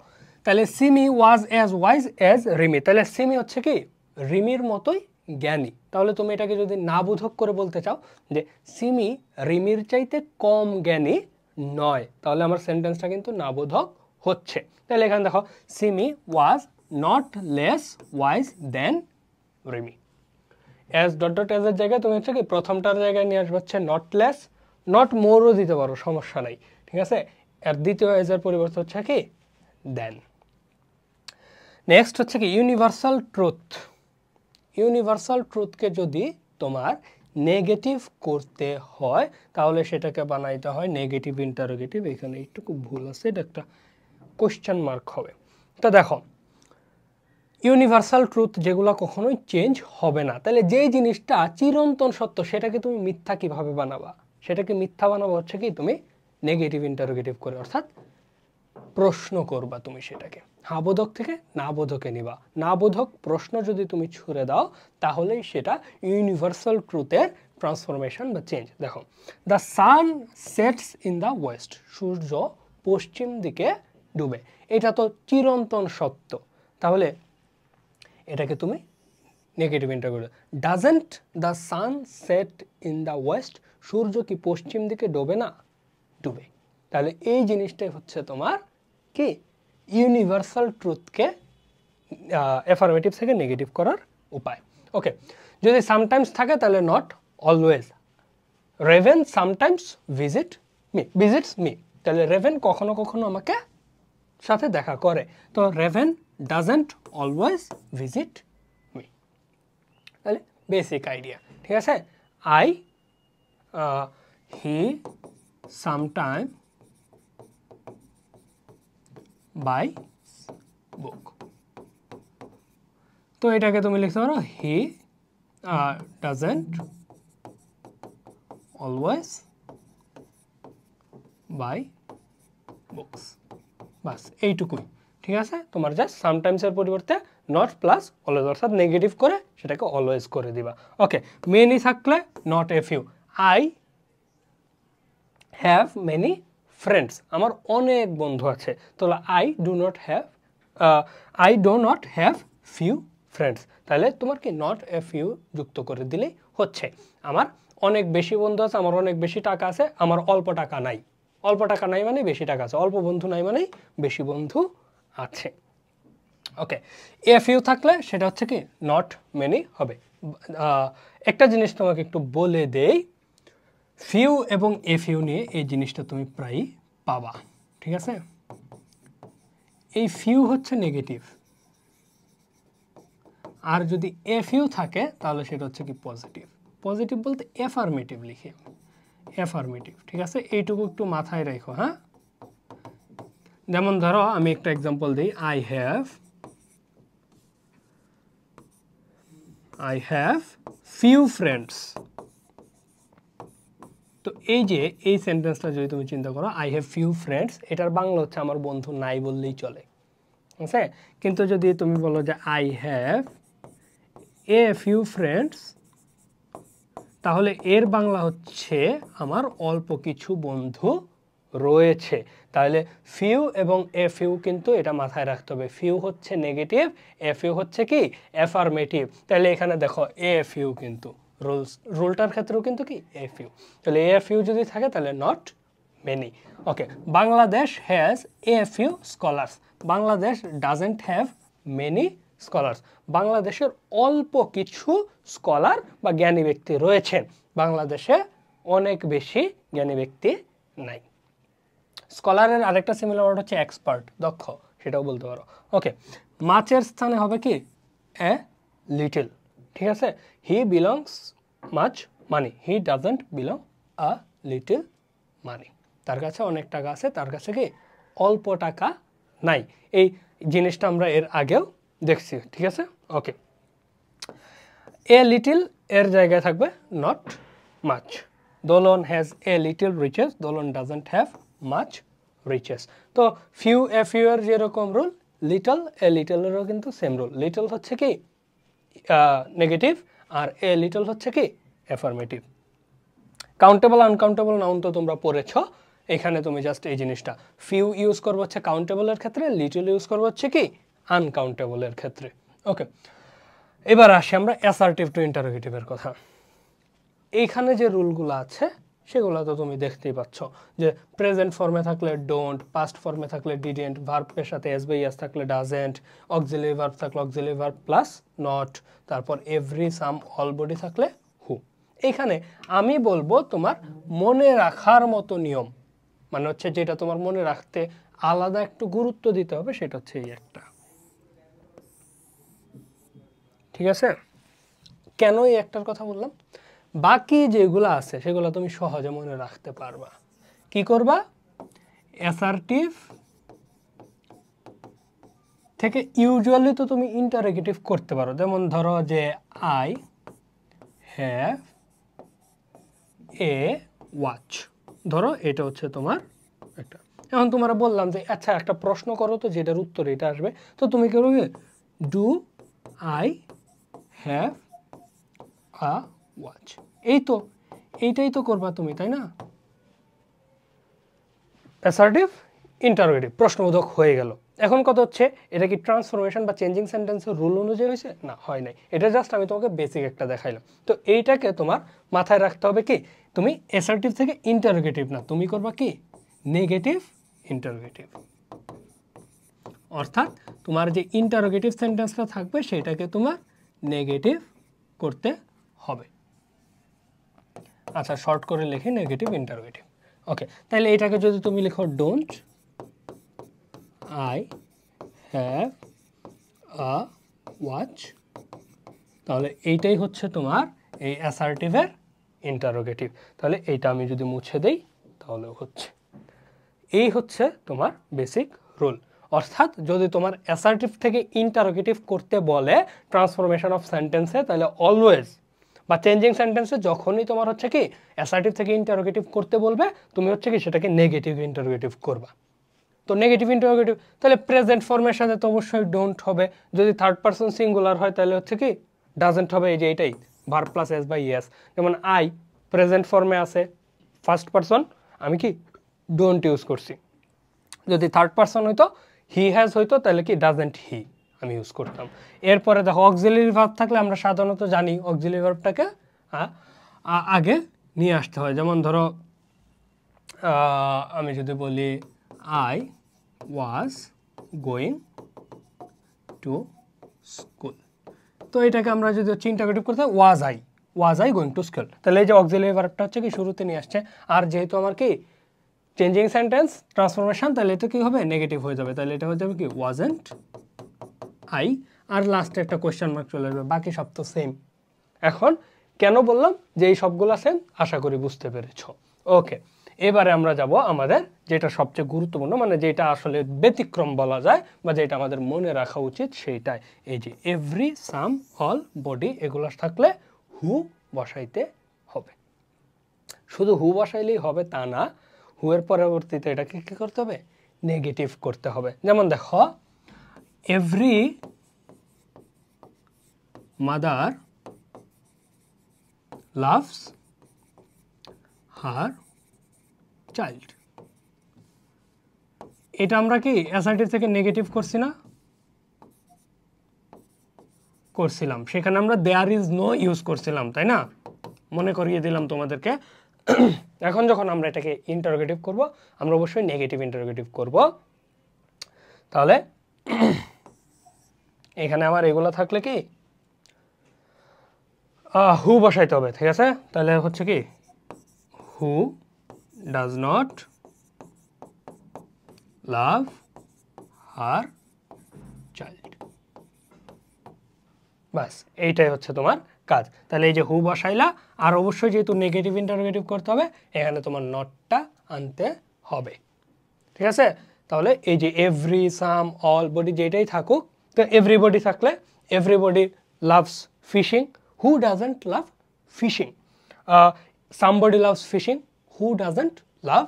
তাহলে সিমি ওয়াজ এজ ওয়াইজ এজ রিমি, তাহলে সিমি হচ্ছে কি রিমির মতোই জ্ঞানী। তাহলে তুমি এটাকে যদি না বোধক করে বলতে চাও যে সিমি রিমির চাইতে কম জ্ঞানী নয়, তাহলে আমার সেন্টেন্সটা কিন্তু না বোধক হচ্ছে। তাহলে এখানে দেখো Simi was not less wise than Rimi. S dot dot S এর জায়গায় তুমি হচ্ছে কি প্রথমটার জায়গায় নিয়ে আসবে হচ্ছে নট লেস, নট মোরও দিতে পারো, সমস্যা নাই, ঠিক আছে। আর দ্বিতীয় এস এর পরিবর্তে হচ্ছে কি দেন। নেক্সট হচ্ছে কি ইউনিভার্সাল ট্রুথ। ইউনিভার্সাল ট্রুথকে যদি তোমার নেগেটিভ করতে হয় তাহলে সেটাকে বানাইতে হয় নেগেটিভ ইন্টারোগেটিভ। এখানে একটু ভুল আছে, এটা একটা কোশ্চেন মার্ক হবে। তো দেখো ইউনিভার্সাল ট্রুথ যেগুলো কখনোই চেঞ্জ হবে না, তাহলে যেই জিনিসটা চিরন্তন সত্য সেটাকে তুমি মিথ্যা কিভাবে বানাবা? সেটাকে মিথ্যা বানাবো হচ্ছে কি তুমি নেগেটিভ ইন্টারোগেটিভ করে, অর্থাৎ প্রশ্ন করবা তুমি সেটাকে। হ্যাঁ বোধক থেকে না বোধকে নিবা, না বোধক প্রশ্ন যদি তুমি ছুড়ে দাও তাহলেই সেটা ইউনিভার্সাল ট্রুথের ট্রান্সফরমেশন বা চেঞ্জ। দেখো the sun sets in the west, সূর্য পশ্চিম দিকে ডুবে, এটা তো চিরন্তন সত্য, তাহলে এটাকে তুমি negative interrogative. Doesn't the sun set in the west, সূর্য কি পশ্চিম দিকে ডোবে না? ডুবে। তাহলে এই জিনিসটাই হচ্ছে তোমার কি ইউনিভার্সাল ট্রুথকে অ্যাফার্মেটিভ থেকে নেগেটিভ করার উপায়। ওকে, যদি সামটাইমস থাকে তাহলে not always. Raven sometimes visits me, তাহলে রেভেন কখনো কখনো আমাকে সাথে দেখা করে, তো Raven doesn't always visit me. তাহলে বেসিক আইডিয়া, ঠিক আছে। I he sometime buy book, তো এটাকে তুমি লিখতে পারো he doesn't always buy books, বাস এইটুকুই, ঠিক আছে। তোমার জাস্ট সামটাইমসের পরিবর্তে নট প্লাস অলওয়েজ, অর্থাৎ নেগেটিভ করে সেটাকে অলওয়েজ করে দিবা। ওকে, মেনি থাকলে not a few. I have many friends, আমার অনেক বন্ধু আছে, তাহলে I do not have few friends, তাহলে তোমার কি নট এ ফিউ যুক্ত করে দিলেই হচ্ছে। আমার অনেক বেশি বন্ধু আছে, আমার অনেক বেশি টাকা আছে, আমার অল্প টাকা নাই। অল্প টাকা নাই মানে বেশি টাকা আছে, অল্প বন্ধু নাই মানে বেশি বন্ধু আছে। ওকে, এ ফিউ থাকলে সেটা হচ্ছে কি নট মেনি হবে। একটা জিনিস তোমাকে একটু বলে দেই, ফিউ এবং এ ফিউ নিয়ে এই জিনিসটা তুমি প্রায়ই পাবা, ঠিক আছে। এই ফিউ হচ্ছে নেগেটিভ, আর যদি এ ফিউ থাকে তাহলে সেটা হচ্ছে কি পজিটিভ। পজিটিভ বলতে অ্যাফার্মেটিভ লিখি, অ্যাফার্মেটিভ, ঠিক আছে। এইটুকু একটু মাথায় রাখো, হ্যাঁ। যেমন ধরো আমি একটা এক্সাম্পল দিই, আই হ্যাভ ফিউ ফ্রেন্ডস। তো এই যে এই সেন্টেন্সটা যদি তুমি চিন্তা করো, আই হ্যাভ ফিউ ফ্রেন্ডস, এটার বাংলা হচ্ছে আমার বন্ধু নাই বললেই চলে, ঠিক আছে। কিন্তু যদি তুমি বলো যে I have a few friends, তাহলে এর বাংলা হচ্ছে আমার অল্প কিছু বন্ধু রয়েছে। তাহলে ফিউ এবং এ ফিউ কিন্তু এটা মাথায় রাখতে হবে, ফিউ হচ্ছে নেগেটিভ, এ ফিউ হচ্ছে কি অ্যাফার্মেটিভ। তাহলে এখানে দেখো এ ফিউ কিন্তু রুলটার ক্ষেত্রেও কিন্তু কি এ ফিউ, তাহলে এ ফিউ যদি থাকে তাহলে not many. Okay, Bangladesh has a few scholars, Bangladesh doesn't have many scholars, বাংলাদেশের অল্প কিছু স্কলার বা জ্ঞানী ব্যক্তি রয়েছেন, বাংলাদেশে অনেক বেশি জ্ঞানী ব্যক্তি নাই। স্কলারের আরেকটা সিমিলার ওয়ার্ড হচ্ছে এক্সপার্ট, দক্ষ, সেটাও বলতে পারো। ওকে, মাচের স্থানে হবে কি এ লিটল, ঠিক আছে। He belongs much money, he doesn't belong a little money. তার কাছে অনেক টাকা আছে, তার কাছে কি অল্প টাকা নাই। এই জিনিসটা আমরা এর আগেও দেখছি, ঠিক আছে। ওকে, এ লিটল এর জায়গায় থাকবে not much. Dolon has a little riches, Dolon doesn't have much riches. তো ফিউ এ ফিউ এর যেরকম রুল, লিটল এ লিটলেরও কিন্তু সেম রুল। লিটল হচ্ছে কি নেগেটিভ আর এ লিটল হচ্ছে কি অ্যাফার্মেটিভ। কাউন্টেবল আনকাউন্টেবল নাউন তো তোমরা পড়েছ, এখানে তুমি জাস্ট এই জিনিসটা ফিউ ইউজ করবো হচ্ছে কাউন্টেবলের ক্ষেত্রে, লিটল ইউজ করবো হচ্ছে কি আনকাউন্টেবলের ক্ষেত্রে। ওকে, এবার আসি আমরা অ্যাসার্টিভ টু ইন্টারোগেটিভের কথা। এইখানে যে রুলগুলো আছে সেগুলো তো তুমি দেখতেই পাচ্ছ, যে প্রেজেন্ট ফর্মে থাকলে ডোন্ট, পাস্ট ফর্মে থাকলে ডিডেন্ট, ভার্বের সাথে এস বা ইয়াস থাকলে ডাজেন্ট, অক্সিলারি ভার্ব থাকলে অক্সিলারি ভার্ব প্লাস নট, তারপর এভরি, সাম, অল বডি থাকলে হু। এইখানে আমি বলবো তোমার মনে রাখার মতো নিয়ম, মানে হচ্ছে যেটা তোমার মনে রাখতে আলাদা একটু গুরুত্ব দিতে হবে, সেটা হচ্ছে এই একটা, ঠিক আছে। কেন এই একটার কথা বললাম? বাকি যেগুলো আছে সেগুলো তুমি সহজে মনে রাখতে পারবা। কি করবা? অ্যাসার্টিভ থেকে ইউজুয়ালি তো তুমি ইন্টারোগেটিভ করতে পারো, যেমন ধরো যে আই হ্যাভ এ ওয়াচ, ধরো এটা হচ্ছে তোমার একটা। এখন তোমরা বললাম যে আচ্ছা একটা প্রশ্ন করো তো যেটার উত্তর এটা আসবে, তো তুমি করবে do I have a watch, এই তো এইটাই তো করবা তুমি, তাই না? অ্যাসার্টিভ ইন্টারোগেটিভ প্রশ্নবোধক হয়ে গেল। এখন কথা হচ্ছে এটা কি ট্রান্সফরমেশন বা চেঞ্জিং সেন্টেন্সের রুল অনুযায়ী হয়েছে? না, হয় নাই। এটা জাস্ট আমি তোমাকে বেসিক একটা দেখাইলাম। তো এইটাকে তোমার মাথায় রাখতে হবে কি, তুমি অ্যাসার্টিভ থেকে ইন্টারোগেটিভ না, তুমি করবা কি নেগেটিভ ইন্টারোগেটিভ। অর্থাৎ তোমার যে ইন্টারোগেটিভ সেন্টেন্সটা থাকবে সেটাকে তোমার নেগেটিভ করতে হবে। আচ্ছা, শর্ট করে লিখি নেগেটিভ ইন্টারোগেটিভ। ওকে, তাহলে এটাকে যদি তুমি লিখো don't I have a watch, তাহলে এইটাই হচ্ছে তোমার এই অ্যাসার্টিভের ইন্টারোগেটিভ। তাহলে এইটা আমি যদি মুছে দেই তাহলে হচ্ছে, এই হচ্ছে তোমার বেসিক রুল। অর্থাৎ যদি তোমার অ্যাসার্টিভ থেকে ইন্টারোগেটিভ করতে বলে ট্রান্সফরমেশন অফ সেন্টেন্সে, তাহলে অলওয়েজ বা চেঞ্জিং সেন্টেন্সে যখনই তোমার হচ্ছে কি অ্যাসার্টিভ থেকে ইন্টারোগেটিভ করতে বলবে, তুমি হচ্ছে কি সেটাকে নেগেটিভ ইন্টারোগেটিভ করবা। তো নেগেটিভ ইন্টারোগেটিভ তাহলে প্রেজেন্ট ফর্মের সাথে তো অবশ্যই ডোন্ট হবে, যদি থার্ড পারসন সিঙ্গুলার হয় তাহলে হচ্ছে কি ডাজেন্ট হবে, এই যে এইটাই verb plus S by es. যেমন আই প্রেজেন্ট ফর্মে আছে ফার্স্ট পারসন, আমি কি ডোন্ট ইউজ করছি। যদি থার্ড পারসন হইতো হি হ্যাজ হইতো তাহলে কি ডাজেন্ট হি আমি ইউজ করতাম। এরপরে দেখো অক্সিলারি ভার্ব থাকলে আমরা সাধারণত জানি অক্সিলারি ভার্বটাকে আগে নিয়ে আসতে হয়। যেমন ধরো আমি যদি বলি I was going to school, তো এটাকে আমরা যদি ইন্টারোগেটিভ করতে was I going to school, তাহলে এই যে অক্সিলারি ভার্বটা হচ্ছে কি শুরুতে নিয়ে আসছে। আর যেহেতু আমার কি চেঞ্জিং সেন্টেন্স ট্রান্সফরমেশন, তাহলে এটা কি হবে নেগেটিভ হয়ে যাবে, তাহলে এটা হয়ে যাবে কি ওয়াজেন্ট আই, আর লাস্টে একটা কোয়েশ্চেন মার্ক চলে আসবে, বাকি সব তো সেম। এখন কেন বললাম যে এই সবগুলো সেম, আশা করি বুঝতে পেরেছ। ওকে, এবারে আমরা যাব আমাদের যেটা সবচেয়ে গুরুত্বপূর্ণ, মানে যেটা আসলে ব্যতিক্রম বলা যায় বা যেটা আমাদের মনে রাখা উচিত, সেইটাই এই যে এভরি, সাম, অল, বডি, এগুলো থাকলে হু বসাইতে হবে। শুধু হু বসাইলেই হবে তা না, হু এর পরবর্তীতে এটাকে কি করতে হবে নেগেটিভ করতে হবে। যেমন দেখো every mother loves her child, এটা আমরা কি অ্যাসার্টিভ থেকে নেগেটিভ করছি না? করছিলাম, সেখানে আমরা দেয়ার ইজ নো ইউজ করছিলাম, তাই না? মনে করিয়ে দিলাম তোমাদেরকে। এখন যখন আমরা এটাকে ইন্টারোগেটিভ করব, আমরা অবশ্যই নেগেটিভ ইন্টারোগেটিভ করব। তাহলে এখানে আমার এগুলো থাকলে কি হু বসাইতে হবে, ঠিক আছে? তাহলে হচ্ছে কি who does not love her child. বাস এইটাই হচ্ছে তোমার কাজ। তাহলে এই যে হু বসাইলা, আর অবশ্যই যেহেতু নেগেটিভ ইন্টারোগেটিভ করতে হবে, এখানে তোমার নটটা আনতে হবে। ঠিক আছে? তাহলে এই যে এভরি, সাম, অল, বডি যেটাই থাকুক, তো এভরিবডি থাকলে everybody loves fishing, who doesn't love fishing, somebody loves fishing, who doesn't love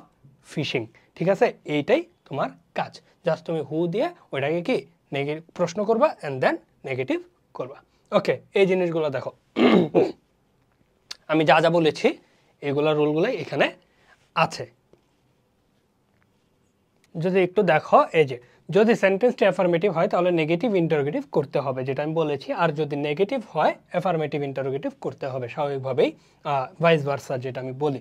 fishing. ঠিক আছে? এইটাই তোমার কাজ। জাস্ট তুমি হু দিয়ে ওইটাকে কি নেগেটিভ প্রশ্ন করবা অ্যান্ড দেন নেগেটিভ করবা। ওকে, এই জিনিসগুলো দেখো আমি যা যা বলেছি এগুলা রুলগুলাই এখানে আছে। যদি একটু দেখো, এই যে যদি সেন্টেন্সটি অ্যাফার্মেটিভ হয় তাহলে নেগেটিভ ইন্টারোগেটিভ করতে হবে, যেটা আমি বলেছি। আর যদি নেগেটিভ হয় অ্যাফার্মেটিভ ইন্টারোগেটিভ করতে হবে স্বাভাবিকভাবেই, ভাইস ভার্সা যেটা আমি বলি।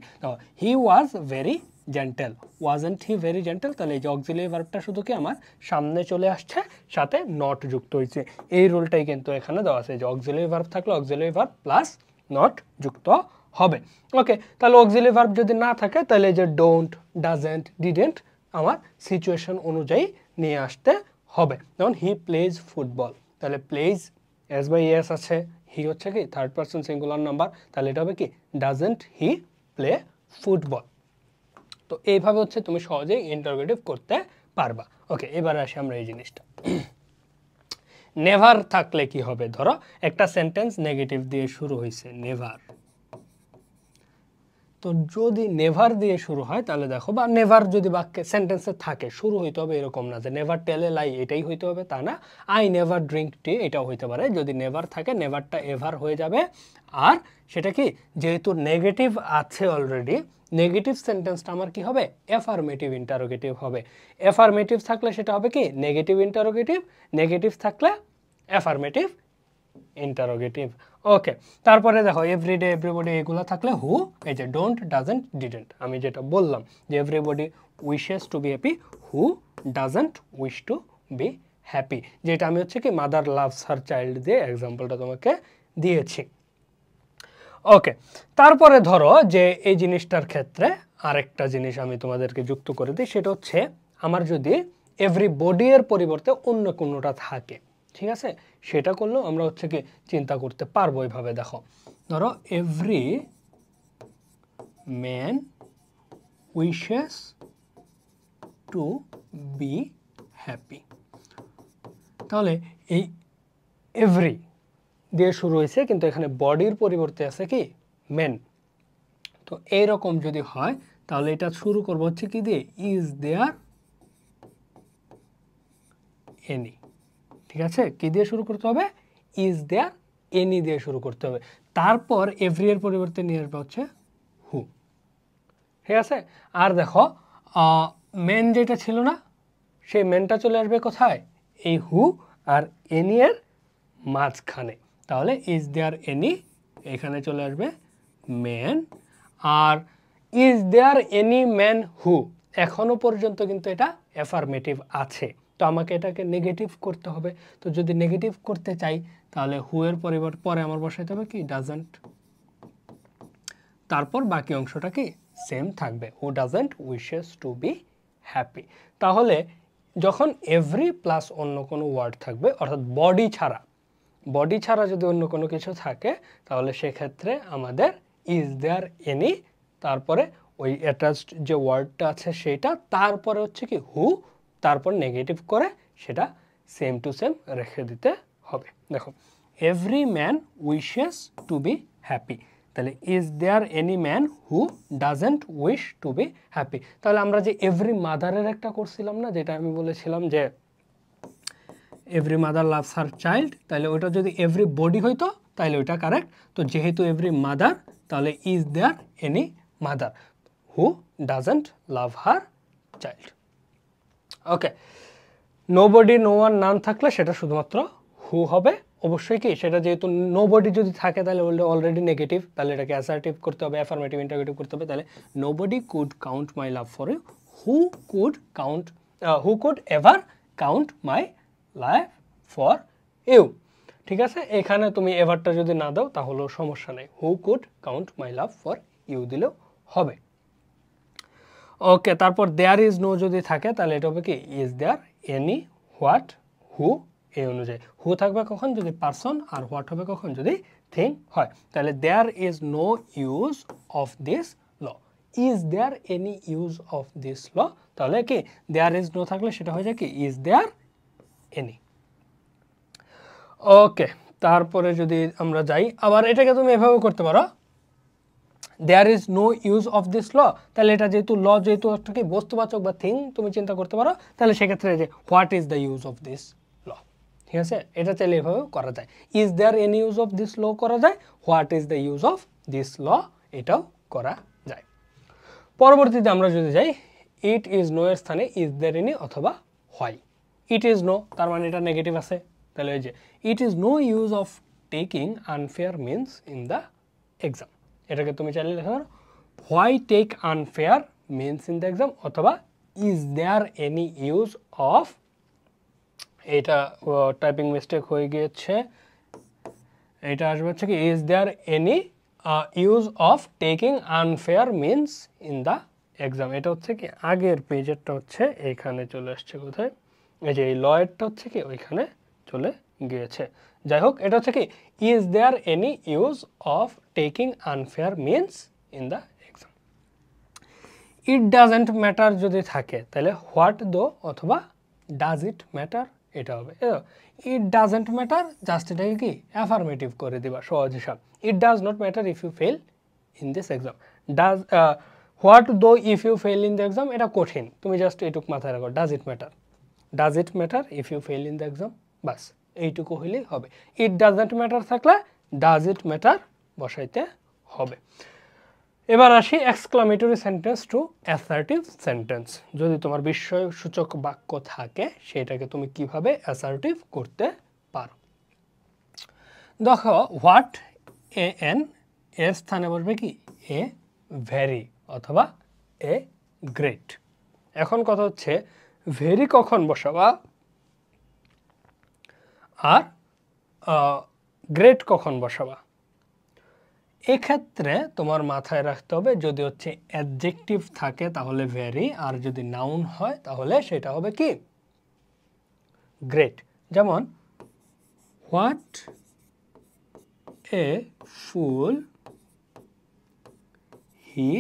He was very gentle, wasn't he very gentle, তাহলে এই যে অক্সিলিয়ারি ভার্বটা শুধু কি আমার সামনে চলে আসছে, সাথে নট যুক্ত হয়েছে। এই রুলটাই কিন্তু এখানে দেওয়া আছে যে অক্সিলিয়ারি ভার্ব থাকলে অক্সিলিয়ারি ভার্ব প্লাস নট যুক্ত হবে। ওকে, তাহলে অক্সিলিয়ারি ভার্ব যদি না থাকে তাহলে এই যে ডোন্ট, ডাজেন্ট, ডিডেন্ট আমার সিচুয়েশন অনুযায়ী নিয়ে আসতে হবে। যেমন হি প্লেজ ফুটবল, তাহলে প্লেজ এস বাই এস আছে, হি হচ্ছে কি থার্ড পারসন সিঙ্গুলার নাম্বার, তাহলে এটা হবে কি ডাজেন্ট হি প্লে ফুটবল। তো এইভাবে হচ্ছে তুমি সহজেই ইন্টারোগেটিভ করতে পারবা। ওকে, এবারে আসি আমরা এই জিনিসটা। নেভার থাকলে কি হবে? ধরো একটা সেন্টেন্স নেগেটিভ দিয়ে শুরু হয়েছে, নেভার। তো যদি নেভার দিয়ে শুরু হয় তাহলে দেখো, বা নেভার যদি বাক্যে সেন্টেন্সে থাকে, শুরু হইতে হবে এরকম না যে নেভার টেল এ লাই এটাই হইতে হবে, তা না। আই নেভার ড্রিঙ্ক টি এটাও হইতে পারে। যদি নেভার থাকে নেভারটা এভার হয়ে যাবে। আর সেটা কি, যেহেতু নেগেটিভ আছে অলরেডি, নেগেটিভ সেন্টেন্সটা আমার কি হবে? অ্যাফার্মেটিভ ইন্টারোগেটিভ হবে। অ্যাফার্মেটিভ থাকলে সেটা হবে কি নেগেটিভ ইন্টারোগেটিভ, নেগেটিভ থাকলে অ্যাফার্মেটিভ ইন্টারোগেটিভ। ওকে, তারপরে দেখো এভরিডে, এভরিবডি এগুলো থাকলে হু, এই যে ডোন্ট, ডাজেন্ট, ডিডেন্ট, আমি যেটা বললাম যে everybody wishes to be happy, who doesn't wish to be happy, যেটা আমি হচ্ছে কি মাদার লাভস হার চাইল্ড দিয়ে এক্সাম্পলটা তোমাকে দিয়েছি। ওকে, তারপরে ধরো যে এই জিনিসটার ক্ষেত্রে আরেকটা জিনিস আমি তোমাদেরকে যুক্ত করে দিই, সেটা হচ্ছে আমার যদি এভরিবডি এর পরিবর্তে অন্য কোনোটা থাকে, ঠিক আছে, সেটা করলেও আমরা হচ্ছে কি চিন্তা করতে পারবো এইভাবে। দেখো, ধরো every man wishes to be happy, তাহলে এই এভরি দিয়ে শুরু হয়েছে কিন্তু এখানে বডির পরিবর্তে আছে কি মেন। তো এইরকম যদি হয় তাহলে এটা শুরু করবো হচ্ছে কি দিয়ে, ইজ দেয়ার এনি। ঠিক আছে, কি দিয়ে শুরু করতে হবে? ইজ দেয়ার এনি দিয়ে শুরু করতে হবে। তারপর এভরি এর পরিবর্তে নিয়ে আসবে হচ্ছে হু। ঠিক আছে, আর দেখো মেন যেটা ছিল না, সেই মেনটা চলে আসবে কোথায়? এই হু আর এনি এর মাঝখানে। তাহলে ইজ দেয়ার এনি, এখানে চলে আসবে মেন। আর is there any man who, এখনো পর্যন্ত কিন্তু এটা অ্যাফার্মেটিভ আছে, তো আমাকে এটাকে নেগেটিভ করতে হবে। তো যদি নেগেটিভ করতে চাই তাহলে হু এর পরিবর্তে পরে আমার বসাইতে হবে কি ডাজন্ট, তারপর বাকি অংশটা কি সেম থাকবে, who doesn't wishes to be happy. তাহলে যখন এভরি প্লাস অন্য কোনো ওয়ার্ড থাকবে, অর্থাৎ বডি ছাড়া, বডি ছাড়া যদি অন্য কোনো কিছু থাকে তাহলে সেক্ষেত্রে আমাদের ইজ দেয়ার এনি, তারপরে ওই অ্যাটাচড যে ওয়ার্ডটা আছে সেটা, তারপরে হচ্ছে কি হু, তারপর নেগেটিভ করে সেটা সেম টু সেম রেখে দিতে হবে। দেখো, every man wishes to be happy, তাহলে is there any man who doesn't wish to be happy. তাহলে আমরা যে এভরি মাদারের একটা করছিলাম না, যেটা আমি বলেছিলাম যে every mother loves her child, তাহলে ওইটা যদি এভরি বডি হইতো তাহলে ওইটা কারেক্ট। তো যেহেতু এভরি মাদার, তাহলে is there any mother who doesn't love her child. Okay, nobody, no one, none থাকলে সেটা শুধুমাত্র হু হবে। অবশ্যই কি সেটা যেহেতু নোবডি যদি থাকে তাহলে অলরেডি নেগেটিভ, তাহলে এটাকে অ্যাসার্টিভ করতে হবে, অ্যাফার্মেটিভ ইন্টারোগেটিভ করতে হবে। তাহলে nobody could count my love for you, who could ever count my life for you. ঠিক আছে, এখানে তুমি এভারটা যদি না দাও তাহলেও সমস্যা নেই, who could count my love for you দিলেও হবে। ওকে, তারপর দেয়ার ইজ নো যদি থাকে তাহলে এটা হবে কি is there any what who এই অনুযায়ী হু থাকবে কখন যদি পারসন আর হোয়াট হবে কখন যদি থিং হয় তাহলে there is no use of this law is there any use of this law তাহলে কি দেয়ার ইজ নো থাকলে সেটা হয়ে যায় কি ইজ দেয়ার এনি ওকে তারপরে যদি আমরা যাই আবার এটাকে তুমি এভাবে করতে পারো there is no use of this law তাহলে এটা যেহেতু ল যেহেতু একটা কি বস্তুবাচক বা থিং তুমি চিন্তা করতে পারো তাহলে সেক্ষেত্রে যে what is the use of this law ঠিক আছে এটা চাইলে এভাবে করা যায় is there any use of this law করা যায় what is the use of this law এটাও করা যায় পরবর্তীতে আমরা যদি যাই ইট ইজ নো এর স্থানে ইজ দেয়ার এনি অথবা হোয়াই ইট ইজ নো তার মানে এটা নেগেটিভ আছে তাহলে এই যে it is no use of taking unfair means in the exam এটাকে তুমি চাইলে লেখা পারো why take unfair means in the exam অথবা is there any use of এটা টাইপিং মিস্টেক হয়ে গিয়েছে এটা আসবে হচ্ছে কি is there any use of taking unfair means in the exam এটা হচ্ছে কি আগের পেজেরটা হচ্ছে এইখানে চলে আসছে কোথায় এই যে এই লয়েরটা হচ্ছে কি ওইখানে চলে গিয়েছে যাই হোক এটা হচ্ছে কি is there any use of taking unfair means in the exam it doesn't matter যদি থাকে তাহলে হোয়াট দো অথবা ডাজ ইট ম্যাটার এটা হবে ইট ডাজেন্ট ম্যাটার জাস্ট এটাকে কি অ্যাফার্মেটিভ করে দিবা সহজ হিসাব it does not matter if you fail in this exam does what though if you fail in the exam এটা কঠিন তুমি জাস্ট এইটুক মাথায় রাখো does it matter if you fail in the exam বাস এইটুকু হইলেই হবে ইট ডাজন্ট ম্যাটার থাকলে ডাজ ইট ম্যাটার বসাইতে হবে এবার আসি exclamatory sentence to assertive sentence যদি তোমার বিস্ময়সূচক বাক্য থাকে সেটাকে তুমি কিভাবে অ্যাসার্টিভ করতে পারো দেখো হোয়াট এ এন এর স্থানে বসবে কি এ ভেরি অথবা এ গ্রেট এখন কথা হচ্ছে ভেরি কখন বসাবা আর গ্রেট কখন বসাবা এক্ষেত্রে তোমার মাথায় রাখতে হবে যদি হচ্ছে অ্যাডজেক্টিভ থাকে তাহলে ভেরি আর যদি নাউন হয় তাহলে সেটা হবে কি গ্রেট যেমন what a full he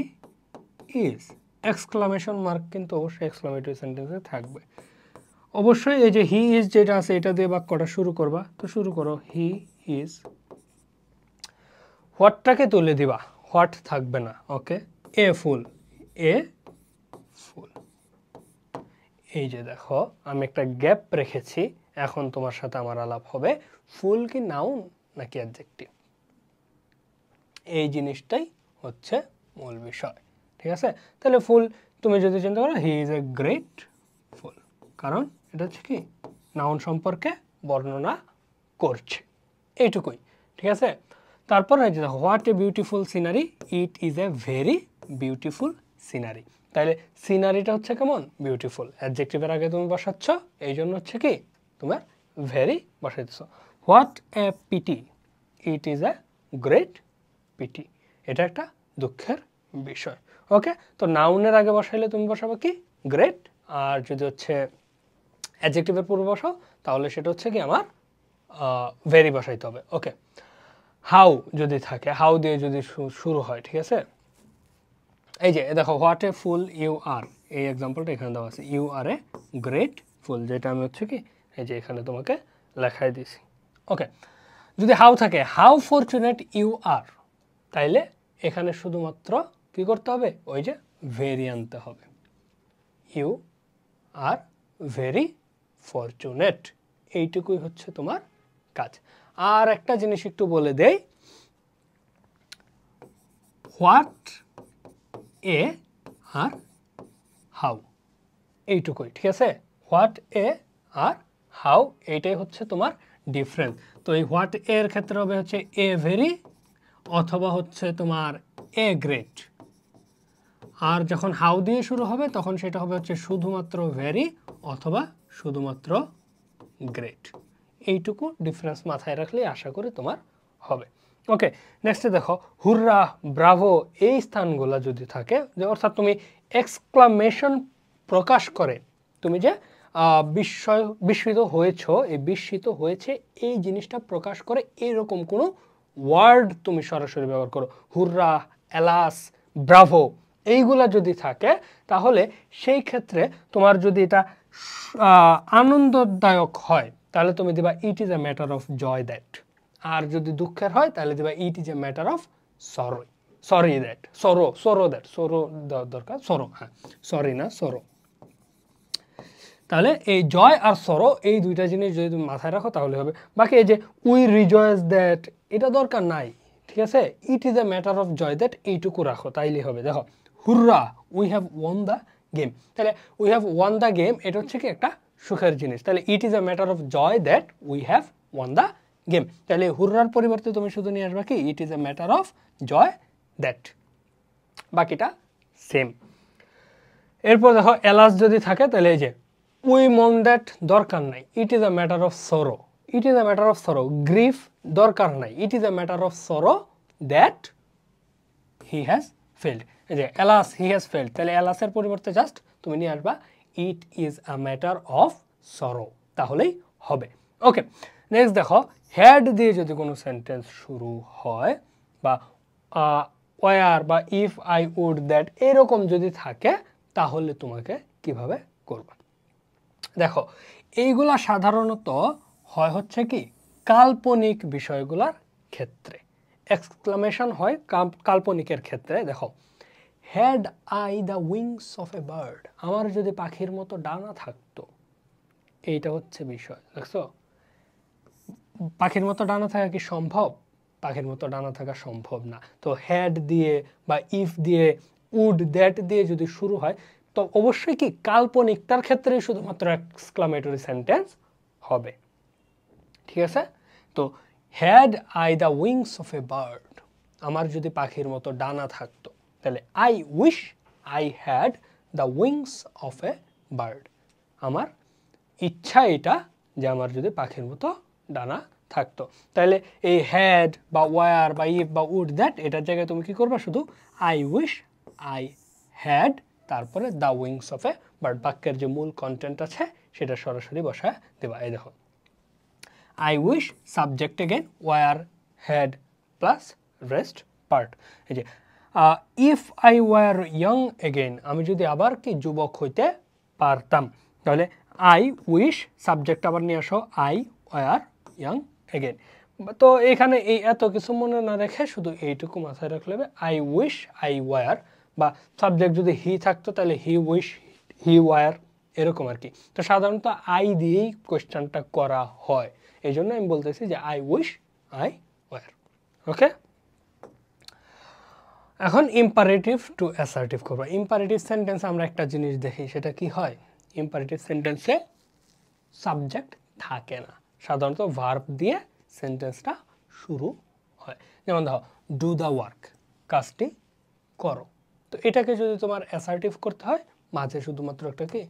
is exclamation mark কিন্তু অবশ্যই এক্সক্লামেটরি সেন্টেন্সে থাকবে অবশ্যই এই যে হি ইজ যেটা আছে এটা দিয়ে বাক্যটা শুরু করবা তো শুরু করো হি ইজ হোয়াটটাকে তুলে দিবা হোয়াট থাকবে না ওকে এ ফুল এই যে দেখো আমি একটা গ্যাপ রেখেছি এখন তোমার সাথে আমার আলাপ হবে ফুল কি নাউন নাকি অ্যাডজেক্টিভ এই জিনিসটাই হচ্ছে মূল বিষয় ঠিক আছে তাহলে ফুল তুমি যদি চিন্তা করো হি ইজ এ গ্রেট ফুল কারণ এটা হচ্ছে কি নাউন সম্পর্কে বর্ণনা করছে এইটুকুই ঠিক আছে তারপর হচ্ছে what a beautiful scenery it is a very beautiful scenery তাহলে সিনারিটা হচ্ছে কেমন বিউটিফুল অ্যাডজেক্টিভের আগে তুমি বসাচ্ছ এই জন্য হচ্ছে কি তোমার ভেরি বসাইতেছ what a pity it is a great pity এটা একটা দুঃখের বিষয় ওকে তো নাউনের আগে বসাইলে তুমি বসাবে কি গ্রেট আর যদি হচ্ছে অ্যাডজেক্টিভের পূর্বে বসাও তাহলে সেটা হচ্ছে কি আমার ভেরি বসাইতে হবে ওকে হাউ যদি থাকে হাউ দিয়ে যদি শুরু হয় ঠিক আছে এই যে দেখো হোয়াট এ ফুল ইউ আর এই এক্সাম্পলটা এখানে দেওয়া আছে ইউ আর এ গ্রেট ফুল যেটা আমি হচ্ছে কি এই যে এখানে তোমাকে লেখাই দিয়েছি ওকে যদি হাউ থাকে হাউ ফরচুনেট ইউ আর তাইলে এখানে শুধুমাত্র কি করতে হবে ওই যে ভেরি আনতে হবে ইউ আর ভেরি ফরচুনেট এইটুকুই হচ্ছে তোমার কাজ আর একটা জিনিস একটু বলে দেই হোয়াট এ আর হাউ এইটুকুই ঠিক আছে হোয়াট এ আর হাউ এইটাই হচ্ছে তোমার ডিফারেন্স তো এই হোয়াট এর ক্ষেত্রে হবে হচ্ছে এ ভেরি অথবা হচ্ছে তোমার এ গ্রেট আর যখন হাউ দিয়ে শুরু হবে তখন সেটা হবে হচ্ছে শুধুমাত্র ভেরি অথবা শুধুমাত্র গ্রেট এইটুকু ডিফারেন্স মাথায় রাখলে আশা করি তোমার হবে ওকে নেক্সটে দেখো হুররা ব্রাভো এই স্থানগুলো যদি থাকে যে অর্থাৎ তুমি এক্সক্লামেশন প্রকাশ করে তুমি যে বিস্মিত হয়েছ, এই বিস্মিত হয়েছে এই জিনিসটা প্রকাশ করে এরকম কোনো ওয়ার্ড তুমি সরাসরি ব্যবহার করো, হুররা, এলাস, ব্রাভো, এইগুলা যদি থাকে তাহলে সেই ক্ষেত্রে তোমার যদি এটা আনন্দদায়ক হয় তাহলে তুমি দিবা it is a matter of joy that. আর যদি দুঃখের হয় তাহলে দিবা it is a matter of sorry that, sorrow that, sorrow দরকার, সরো, হ্যাঁ সরি না সরো। তাহলে এই জয় আর সরো এই দুইটা জিনিস যদি তুমি মাথায় রাখো তাহলে হবে। বাকি এই যে উই রিজয়েস দ্যাট এটা দরকার নাই, ঠিক আছে, it is a matter of joy that এইটুকু রাখো তাইলেই হবে। দেখো hurrah, we have won the game, তাহলে we have won the game এটা হচ্ছে কি একটা সুখের জিনিস, তাহলে it is a matter of joy that we have won the game, তাহলে হুররার পরিবর্তে তুমি শুধু নিয়ে আসবা কি it is a matter of joy that, বাকিটা সেম। এরপর দেখো এলাস যদি থাকে তাহলে এই যে উই মন দ্যাট দরকার নাই, it is a matter of sorrow, it is a matter of sorrow. Grief দরকার নাই, it is a matter of sorrow that he has failed. এই যে এলাস হি হ্যাজ ফেল্ড, তাহলে এলাসের পরিবর্তে জাস্ট তুমি নিয়ে আসবা it is a matter of সরো, তাহলেই হবে। ওকে, নেক্সট দেখো হ্যাড দিয়ে যদি কোনো সেন্টেন্স শুরু হয় বা ওয়ার বা ইফ আই উড দ্যাট এরকম যদি থাকে তাহলে তোমাকে কিভাবে করবা। দেখো এইগুলা সাধারণত হয় হচ্ছে কি কাল্পনিক বিষয়গুলোর ক্ষেত্রে, এক্সক্লামেশন হয় কাল্পনিকের ক্ষেত্রে। দেখো had I the wings of a bird, আমার যদি পাখির মতো ডানা থাকতো, এইটা হচ্ছে বিষয়। দেখছো পাখির মতো ডানা থাকা কি সম্ভব? পাখির মতো ডানা থাকা সম্ভব না। তো হ্যাড দিয়ে বা ইফ দিয়ে উড দ্যাট দিয়ে যদি শুরু হয় তো অবশ্যই কি কাল্পনিকটার ক্ষেত্রে শুধুমাত্র এক্সক্লামেটরি সেন্টেন্স হবে, ঠিক আছে। তো had I the wings of a bird, আমার যদি পাখির মতো ডানা থাকতো, তাহলে I wish I had the wings of a bird, আমার ইচ্ছা এটা যে আমার যদি পাখির মতো ডানা থাকতো। তাহলে এই হ্যাড বা ওয়ার বা ইফ বা উড দ্যাট এটার জায়গায় তুমি কি করবা, শুধু আই উইশ আই হ্যাড তারপরে the wings of a bird, বাক্যের যে মূল কন্টেন্ট আছে সেটা সরাসরি বসায় দেবা। এই দেখো I wish subject again war had plus rest part. এই যে if I were young again, আমি যদি আবার কি যুবক হইতে পারতাম, তাহলে আই উইশ সাবজেক্ট আবার নিয়ে আসো আই ওয়ার ইয়ং এগেন। তো এখানে এই এত কিছু মনে না রেখে শুধু এইটুকু মাথায় রাখলে হবে আই উইশ আই ওয়ার, বা সাবজেক্ট যদি হি থাকতো তাহলে হি উইশ হি ওয়ার, এরকম আর কি। তো সাধারণত আই দিয়েই কোয়েশ্চেনটা করা হয়, এই জন্য আমি বলতেছি যে আই উইশ আই ওয়ার। ওকে, এখন ইম্পারেটিভ টু অ্যাসার্টিভ করবো। ইম্পারেটিভ সেন্টেন্স আমরা একটা জিনিস দেখি, সেটা কি হয়, ইম্পারেটিভ সেন্টেন্সে সাবজেক্ট থাকে না, সাধারণত ভার্ব দিয়ে সেন্টেন্সটা শুরু হয়। যেমন দেখো ডু দ্য ওয়ার্ক, কাজটি করো। তো এটাকে যদি তোমার অ্যাসার্টিভ করতে হয় মাঝে শুধুমাত্র একটা কি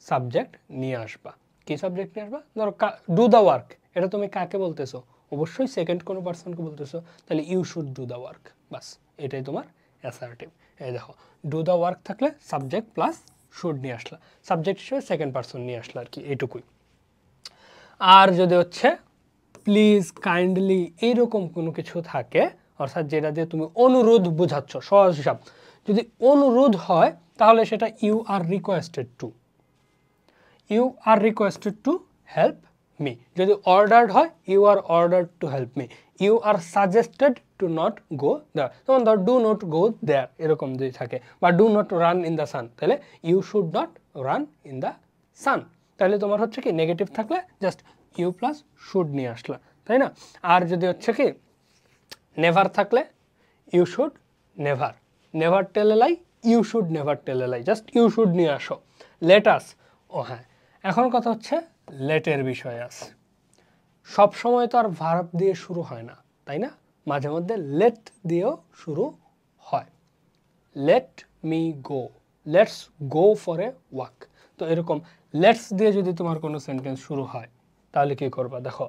সাবজেক্ট নিয়ে আসবা। কি সাবজেক্ট নিয়ে আসবা? ধরো ডু দ্য ওয়ার্ক, এটা তুমি কাকে বলতেছো? অবশ্যই সেকেন্ড কোনো পার্সনকে বলতেছো, তাহলে you should do the work, বাস এটাই তোমার অ্যাসার্টিভ। এই দেখো ডু দ্য ওয়ার্ক থাকলে সাবজেক্ট প্লাস শুড নিয়ে আসলা, সাবজেক্ট হিসেবে সেকেন্ড পার্সন নিয়ে আসলা আর কি, এইটুকুই। আর যদি হচ্ছে প্লিজ কাইন্ডলি এইরকম কোনো কিছু থাকে, অর্থাৎ যেটা দিয়ে তুমি অনুরোধ বোঝাচ্ছ, সহজ হিসাব, যদি অনুরোধ হয় তাহলে সেটা you are requested to, you are requested to help me. যদি অর্ডার্ড হয় you are ordered to help me, you are suggested to not go there, যেমন ধর ডু নট গো দেয়ার এরকম যদি থাকে, বা do not run in the sun, তাহলে you should not run in the sun. তাহলে তোমার হচ্ছে কি নেগেটিভ থাকলে জাস্ট ইউ প্লাস শুড নিয়ে আসলা, তাই না? আর যদি হচ্ছে কি নেভার থাকলে you should never, never tell a lie, you should never tell a lie, just you should নিয়ে আসো। লেটাস, ও হ্যাঁ এখন কথা হচ্ছে লেটের বিষয় আছে, সব সময় তো আর ভার্ব দিয়ে শুরু হয় না, তাই না? মাঝে মধ্যে লেট দিয়েও শুরু হয়। Let me go, let's go for a walk. তো এরকম লেটস দিয়ে যদি তোমার কোনো সেন্টেন্স শুরু হয় তাহলে কি করবা? দেখো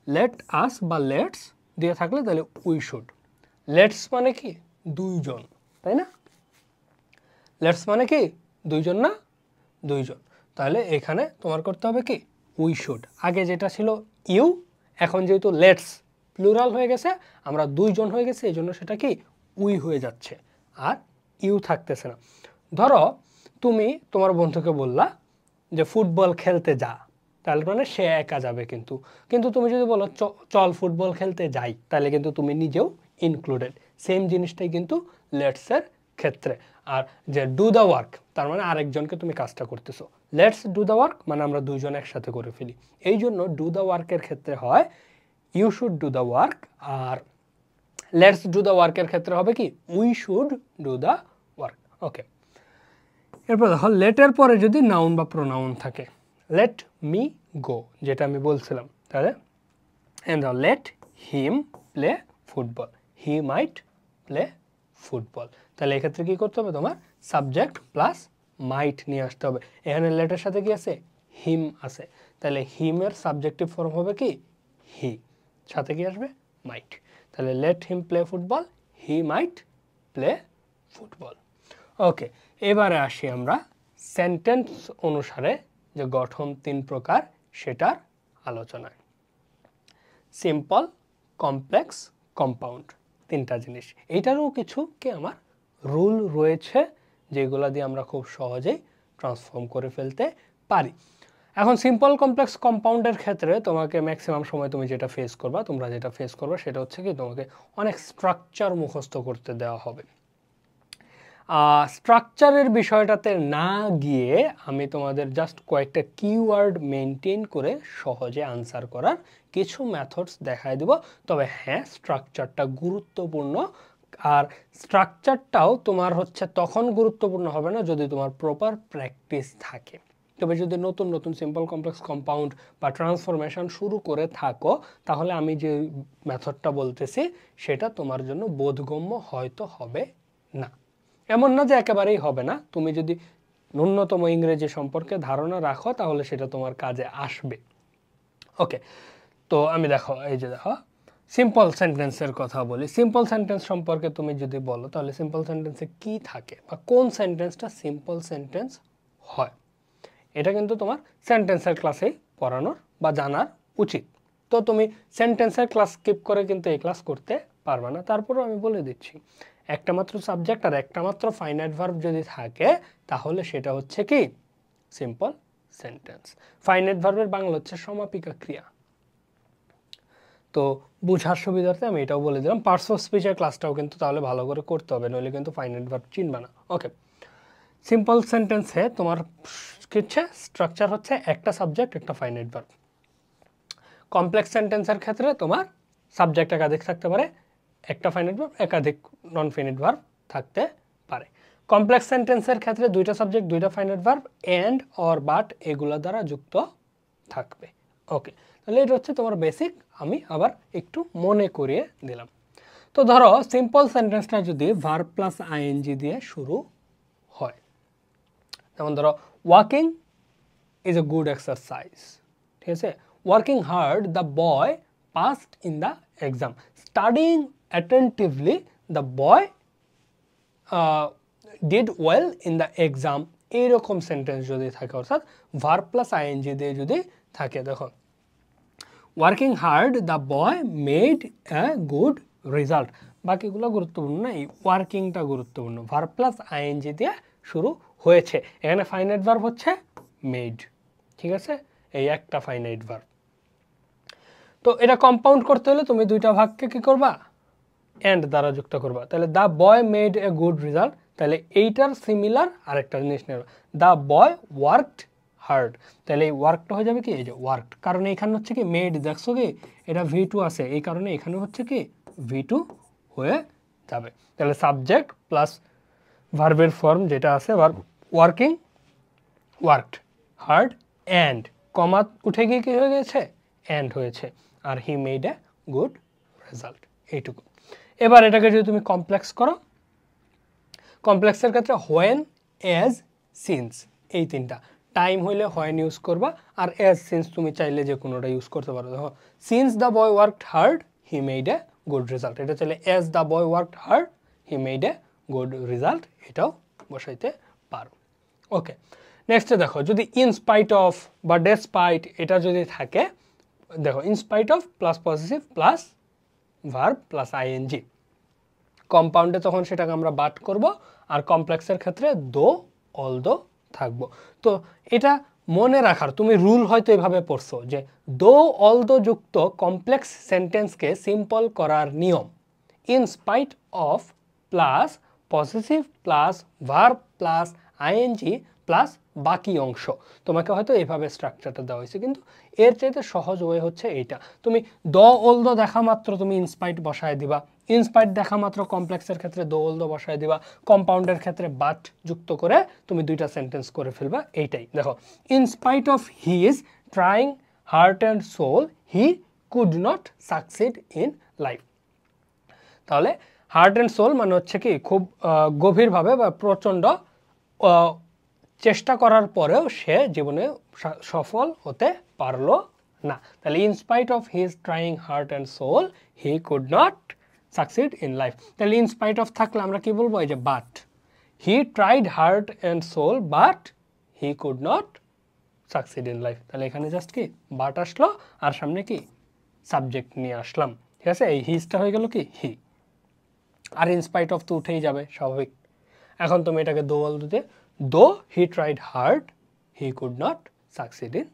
লেট আস বা লেটস দিয়ে থাকলে তাহলে উই শুড। লেটস মানে কি দুইজন, তাই না? লেটস মানে কি দুইজন না, দুইজন। তাহলে এখানে তোমার করতে হবে কি উই শুড। আগে যেটা ছিল ইউ, এখন যেহেতু লেটস প্লুরাল হয়ে গেছে, আমরা দুইজন হয়ে গেছে, এই জন্য সেটা কি উই হয়ে যাচ্ছে, আর ইউ থাকতেছে না। ধরো তুমি তোমার বন্ধুকে বললা যে ফুটবল খেলতে যা, তাহলে মানে সে একা যাবে, কিন্তু কিন্তু তুমি যদি বলো চল ফুটবল খেলতে যাই, তাহলে কিন্তু তুমি নিজেও ইনক্লুডেড। সেম জিনিসটাই কিন্তু লেটসের ক্ষেত্রে। আর যে ডু দ্য ওয়ার্ক, তার মানে আরেকজনকে তুমি কাজটা করতেছো। লেটস ডু দ্য ওয়ার্ক মানে আমরা দুইজন একসাথে করে ফেলি, এই জন্য ডু দ্য ওয়ার্কের ক্ষেত্রে হয় you should do the work, আর লেটস ডু দ্য ওয়ার্কের ক্ষেত্রে হবে কি we should do the work. Okay, এরপর দেখো লেটের পরে যদি নাউন বা প্রোনাউন থাকে, লেট মি গো যেটা আমি বলছিলাম, তাহলে লেট হিম প্লে ফুটবল, হি মাইট প্লে ফুটবল। তাহলে এক্ষেত্রে কি করতে হবে, তোমার সাবজেক্ট প্লাস মাইট নিয়ে আসতে হবে। এখানে লেটের সাথে কি আছে, হিম আছে, তাহলে হিমের সাবজেক্টিভ ফর্ম হবে কি হি, সাথে কি আসবে মাইট। তাহলে লেট হিম প্লে ফুটবল, হি মাইট প্লে ফুটবল। ওকে, এবারে আসি আমরা সেন্টেন্স অনুসারে যে গঠন 3 প্রকার সেটার আলোচনায়। সিম্পল, কমপ্লেক্স, কম্পাউন্ড, 3টা জিনিস। এইটারও কিছু কি আমার রুল রয়েছে যেগুলো দিয়ে আমরা খুব সহজেই ট্রান্সফর্ম করে ফেলতে পারি। এখন সিম্পল, কমপ্লেক্স, কম্পাউন্ডের ক্ষেত্রে তোমাকে ম্যাক্সিমাম সময় তোমরা যেটা ফেস করবা সেটা হচ্ছে কি তোমাকে অনেক স্ট্রাকচার মুখস্থ করতে দেওয়া হবে। স্ট্রাকচারের বিষয়টাতে না গিয়ে আমি তোমাদের জাস্ট কয়েকটা কিওয়ার্ড মেনটেন করে সহজে আনসার করার কিছু মেথডস দেখায় দেব। তবে হ্যাঁ, স্ট্রাকচারটা গুরুত্বপূর্ণ, আর স্ট্রাকচারটাও তোমার হচ্ছে তখন গুরুত্বপূর্ণ হবে না যদি তোমার প্রপার প্র্যাকটিস থাকে। তবে যদি নতুন নতুন সিম্পল, কমপ্লেক্স, কম্পাউন্ড বা ট্রান্সফরমেশন শুরু করে থাকো, তাহলে আমি যে মেথডটা বলতেছি সেটা তোমার জন্য বোধগম্য হয়তো হবে না। এমন না যে একেবারেই হবে না, তুমি যদি ন্যূনতম ইংরেজি সম্পর্কে ধারণা রাখো তাহলে সেটা তোমার কাজে আসবে। ওকে, তো আমি দেখো সিম্পল সেন্টেন্সের কথা বলি। সিম্পল সেন্টেন্স সম্পর্কে তুমি যদি বলো তাহলে সিম্পল সেন্টেন্সে কি থাকে বা কোন সেন্টেন্সটা সিম্পল সেন্টেন্স হয়, এটা কিন্তু তোমার সেন্টেন্সের ক্লাসেই পড়ানোর বা জানার উচিত। তো তুমি সেন্টেন্সের ক্লাস স্কিপ করে কিন্তু এই ক্লাস করতে পারবে না। তারপরেও আমি বলে দিচ্ছি, একটা মাত্র সাবজেক্ট আর একটা মাত্র ফাইনাইট ভার্ব যদি থাকে তাহলে সেটা হচ্ছে কি সিম্পল সেন্টেন্স। ফাইনাইট ভার্বের বাংলা হচ্ছে সমাপিকা ক্রিয়া। তো বোঝার সুবিধার্থে আমি এটাও বলে দিলাম। পার্টস অফ স্পিচের ক্লাসটাও কিন্তু তাহলে ভালো করে করতে হবে, নইলে কিন্তু ফাইনাইট ভার্ব চিনবে না। ওকে, সিম্পল সেন্টেন্সে তোমার হচ্ছে স্ট্রাকচার হচ্ছে একটা সাবজেক্ট একটা ফাইনাইট ভার্ব। কমপ্লেক্স সেন্টেন্সের ক্ষেত্রে তোমার সাবজেক্ট একাধিক থাকতে পারে, একটা ফাইনাইট ভার্ব একাধিক নন ফাইনাইট ভার্ব থাকতে পারে। কমপ্লেক্স সেন্টেন্সের ক্ষেত্রে দুইটা সাবজেক্ট দুইটা finite verb and or but এগুলো দ্বারা যুক্ত থাকবে। ওকে, তাহলে এটা হচ্ছে তোমার বেসিক, আমি আবার একটু মনে করিয়ে দিলাম। তো ধরো সিম্পল সেন্টেন্সটা যদি ভার্ব প্লাস আইএনজি দিয়ে শুরু হয়, যেমন ধরো walking is a good exercise, ঠিক আছে। Working hard the boy passed in the exam, studying attentively the boy did well in the exam. এইরকম সেন্টেন্স যদি থাকে, অর্থাৎ ভার্ব প্লাস আইএনজি দিয়ে যদি থাকে, দেখো working hard the boy made a good result, বাকিগুলো গুরুত্বপূর্ণ না, এই ওয়ার্কিংটা গুরুত্বপূর্ণ। ভার্ব প্লাস আইএনজি দিয়ে শুরু হয়েছে, এখানে ফাইনাইট ভার্ব হচ্ছে মেড, ঠিক আছে, এই একটা ফাইনাইট ভার্ব। তো এটা কম্পাউন্ড করতে হলে তুমি দুইটা ভাগকে কি করবা, এন্ড দ্বারা যুক্ত করবা। তাহলে the boy made a good result, তাহলে এইটার সিমিলার আরেকটা জিনিস নেবা, দ্য বয় ওয়ার্কড হার্ড, তাহলে এই ওয়ার্কটা হয়ে যাবে কি এই যে ওয়ার্কড, কারণ এখানে হচ্ছে কি মেড, দেখছো কি এটা V2 আছে, এই কারণে এখানে হচ্ছে কি V2 হয়ে যাবে। তাহলে সাবজেক্ট প্লাস ভার্বের ফর্ম যেটা আছে, verb working, worked hard, and comma উঠে গিয়ে কি হয়ে গেছে, অ্যান্ড হয়েছে, আর he made a good result, এইটুকু। এবার এটাকে যদি তুমি কমপ্লেক্স করো, কমপ্লেক্সের ক্ষেত্রে হোয়েন, এজ, সিন্স, এই তিনটা। টাইম হইলে হোয়েন ইউজ করবা, আর এজ সিন্স তুমি চাইলে যে কোনোটা ইউজ করতে পারো। দেখো since the boy worked hard he made a good result, এটা চাইলে as the boy worked hard he made a good result এটাও বসাইতে পারো। ওকে, নেক্সটে দেখো যদি ইন স্পাইট অফ বা ডেসপাইট এটা যদি থাকে, দেখো in spite of plus positive plus verb plus ING, কম্পাউন্ডে তখন সেটাকে আমরা বাট করব, আর কমপ্লেক্সের ক্ষেত্রে দো অলদো থাকবো। তো এটা মনে রাখার, তুমি রুল হয়তো এভাবে পড়ছো যে দো অলদো যুক্ত কমপ্লেক্স সেন্টেন্সকে সিম্পল করার নিয়ম in spite of plus positive plus verb plus ING plus বাকি অংশ। তোমাকে হয়তো এইভাবে স্ট্রাকচারটা দেওয়া হয়েছে, কিন্তু এর চাইতে সহজ ওয়ে হচ্ছে এইটা। তুমি দ অলদো দেখা মাত্র তুমি ইনস্পাইট বসায় দিবা, ইনস্পাইট দেখা মাত্র কমপ্লেক্সের ক্ষেত্রে দো অলদো বসায় দিবা, কম্পাউন্ডের ক্ষেত্রে বাট যুক্ত করে তুমি দুইটা সেন্টেন্স করে ফেলবা। এইটাই দেখো, in spite of his trying heart and soul he could not succeed in life. তাহলে হার্ট অ্যান্ড সোল মানে হচ্ছে কি খুব গভীরভাবে বা প্রচণ্ড চেষ্টা করার পরেও সে জীবনে সফল হতে পারলো না। তাহলে in spite of his trying heart and soul he could not succeed in life. তাহলে ইনস্পাইট অফ থাকলে আমরা কি বলবো, এই যে but, he tried heart and soul but he could not succeed in life. তাহলে এখানে জাস্ট কি বাট আসলো আর সামনে কি সাবজেক্ট নিয়ে আসলাম, ঠিক আছে। এই হিজটা হয়ে গেল কি হি, আর ইনস্পাইট অফ তো উঠেই যাবে স্বাভাবিক। এখন তুমি এটাকে দো বল দিতে, দো he tried hard he could not succeed in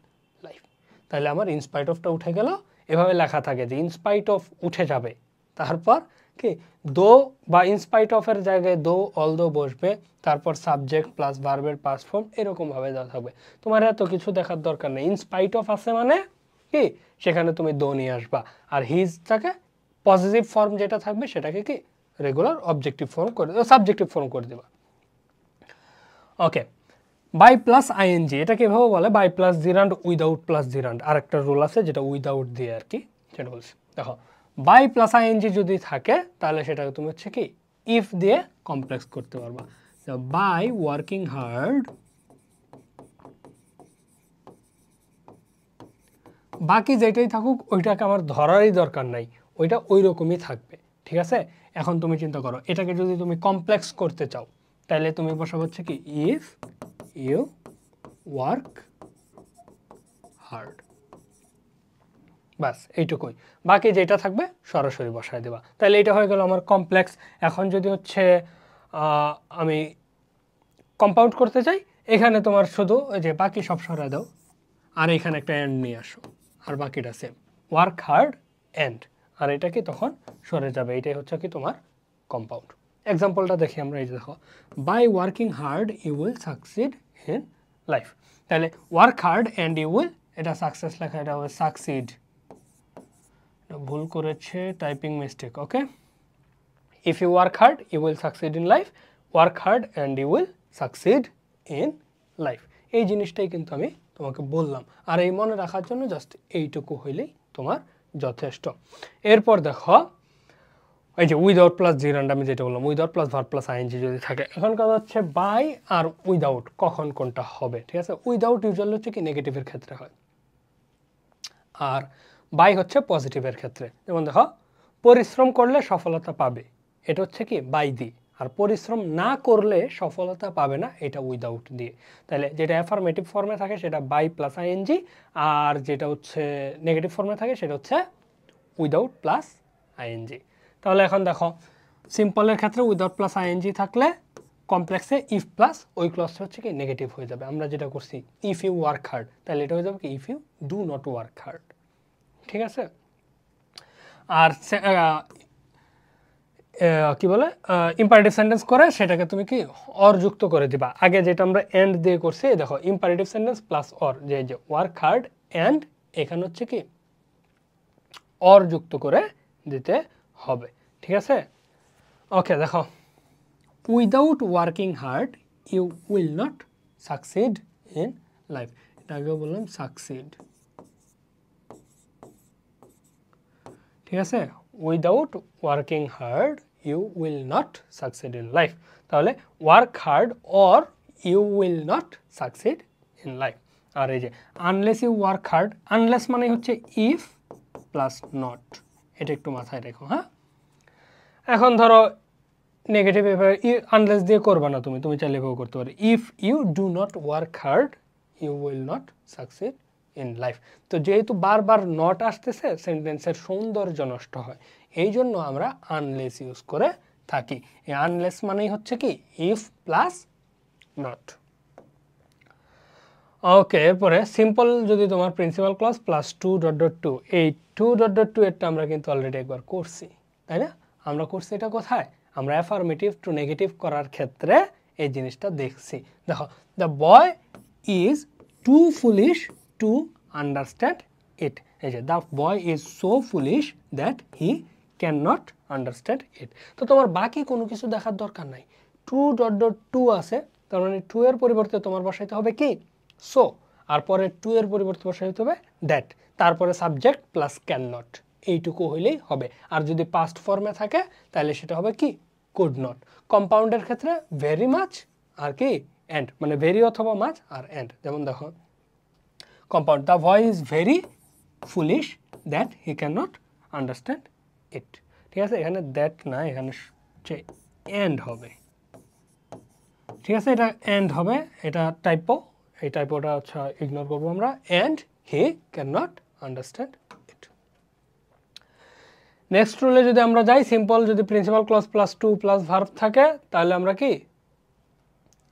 life. তাহলে আমার ইনস্পাইট অফটা উঠে গেল। এভাবে লেখা থাকে যে ইনস্পাইট অফ উঠে যাবে, তারপর কি দো বা ইনস্পাইট অফের জায়গায় দো অলদো বসবে, তারপর সাবজেক্ট প্লাস ভার্বের পাস্ট ফর্ম এরকমভাবে দেওয়া থাকবে। তোমার এত কিছু দেখার দরকার নেই, ইনস্পাইট অফ আছে মানে কি সেখানে তুমি দো নিয়ে আসবা, আর হিজটাকে পজিটিভ ফর্ম যেটা থাকবে সেটাকে কি রেগুলার অবজেক্টিভ ফর্ম করে সাবজেক্টিভ ফর্ম করে দেবা। ওকে, বাই প্লাস আইএনজি এটা কিভাবে বলে, by plus gerund without plus gerund. আর একটা রুল আছে যেটা উইদাউট দিয়ে আর কি, সেটা বলছি। দেখো বাই প্লাস আইএনজি যদি থাকে তাহলে সেটাকে তুমি হচ্ছে কি ইফ দিয়ে কমপ্লেক্স করতে পারবা। বাই ওয়ার্কিং হার্ড, বাকি যেটাই থাকুক ওইটাকে আমার ধরারই দরকার নাই, ওইটা ওই রকমই থাকবে, ঠিক আছে। এখন তুমি চিন্তা করো, এটাকে যদি তুমি কমপ্লেক্স করতে চাও তাহলে তুমি বসাবো হচ্ছে কি ইফ ইউ ওয়ার্ক হার্ড, বাস এইটুকুই। বাকি যেটা থাকবে সরাসরি বসায় দেবা। তাহলে এটা হয়ে গেল আমার কমপ্লেক্স। এখন যদি হচ্ছে আমি কম্পাউন্ড করতে চাই, এখানে তোমার শুধু ওই যে বাকি সব সরাই দাও, আর এখানে একটা এন্ড নিয়ে আসো, আর বাকিটা সেম, ওয়ার্ক হার্ড এন্ড, আর এটা কি তখন সরে যাবে। এটাই হচ্ছে কি তোমার কম্পাউন্ড। এক্সাম্পলটা দেখি আমরা, এই যে দেখো, by working hard you will succeed in life. তাহলে work hard and you will, এটা সাকসেস লেখা, এটা হবে সাকসিড, ভুল করেছে, typing mistake. Okay, if you work hard you will succeed in life, work hard and you will succeed in life. এই জিনিসটাই কিন্তু আমি তোমাকে বললাম, আর এই মনে রাখার জন্য জাস্ট এইটুকু হইলেই তোমার যথেষ্ট। এরপর দেখো এই যে উইদাউট প্লাস জিরান্ড, আমি যেটা বললাম without plus verb plus ING যদি থাকে, এখন কথা হচ্ছে বাই আর উইদাউট কখন কোনটা হবে, ঠিক আছে। উইদাউট ইউজুয়ালি হচ্ছে কি নেগেটিভের ক্ষেত্রে হয়, আর বাই হচ্ছে পজিটিভের ক্ষেত্রে। যেমন দেখো, পরিশ্রম করলে সফলতা পাবে, এটা হচ্ছে কি বাই দিয়ে, আর পরিশ্রম না করলে সফলতা পাবে না, এটা উইদাউট দিয়ে। তাহলে যেটা অ্যাফার্মেটিভ ফর্মে থাকে সেটা বাই প্লাস আইএনজি, আর যেটা হচ্ছে নেগেটিভ ফর্মে থাকে সেটা হচ্ছে উইদাউট প্লাস আইএনজি। তাহলে এখন দেখো, সিম্পলের ক্ষেত্রে উইদাউট প্লাস আইএনজি থাকলে কমপ্লেক্সে ইফ প্লাস ওই ক্লজটা হচ্ছে কি নেগেটিভ হয়ে যাবে। আমরা যেটা করছি ইফ ইউ ওয়ার্ক হার্ড, তাহলে এটা হয়ে যাবে কি if you do not work hard, ঠিক আছে। আর কি বলে ইম্পারেটিভ সেন্টেন্স করে সেটাকে তুমি কি অর যুক্ত করে দিবা। আগে যেটা আমরা এন্ড দিয়ে করছি, দেখো ইম্পারেটিভ সেন্টেন্স প্লাস অর, যে ওয়ার্ক হার্ড এন্ড, এখানে হচ্ছে কি অর যুক্ত করে দিতে হবে, ঠিক আছে। ওকে, দেখো, without working hard you will not succeed in life. এটা আগেও বললাম সাকসিড, ঠিক আছে। Without working hard you will not succeed in life. তাহলে work hard or you will not succeed in life. আর এই যে unless you work hard, unless মানে হচ্ছে ইফ প্লাস নট, এটা একটু মাথায় রেখো, হ্যাঁ। এখন ধরো নেগেটিভ আনলেস দিয়ে করবা না, তুমি চাইলে এভাবে করতে পারো, if you do not work hard you will not succeed in life. তো যেহেতু বারবার নট আসতেছে সেন্টেন্সের সৌন্দর্য নষ্ট হয়, এই জন্য আমরা আনলেস ইউজ করে থাকি। এই আনলেস মানেই হচ্ছে কি ইফ প্লাস নট। ওকে, এরপরে সিম্পল যদি তোমার প্রিন্সিপাল ক্লজ প্লাস 2.2, এই 2.2 এরটা আমরা কিন্তু অলরেডি একবার করছি, তাই না? আমরা করছি এটা কোথায়? আমরা অ্যাফার্মেটিভ টু নেগেটিভ করার ক্ষেত্রে এই জিনিসটা দেখছি। দেখো, the boy is too foolish to understand it. এই যে the boy is so foolish that he can not understand it. তো তোমার বাকি কোনো কিছু দেখার দরকার নাই, 2.2 আছে, তার মানে 2 এর পরিবর্তে তোমার বসাইতে হবে কি সো, আর পরে 2 এর পরিবর্তে বসাইতে হবে দ্যাট, তারপরে সাবজেক্ট প্লাস ক্যান নট, এইটুকু হইলেই হবে। আর যদি পাস্ট ফর্মে থাকে তাহলে সেটা হবে কি কুড নট। কম্পাউন্ডের ক্ষেত্রে ভেরি মাচ আর কি এন্ড, মানে ভেরি অথবা মাচ আর এন্ড। যেমন দেখো compound, the boy is very foolish that he can not understand ইট। ঠিক আছে, এখানে দ্যাট না, এখানে এন্ড হবে। ঠিক আছে, এটা এন্ড হবে, এটা টাইপো, এই টাইপোটা হচ্ছে ইগনোর করবো আমরা। And he can not understand it. Next রুলে যদি আমরা যাই, সিম্পল যদি principal clause plus 2 plus verb থাকে তাহলে আমরা কি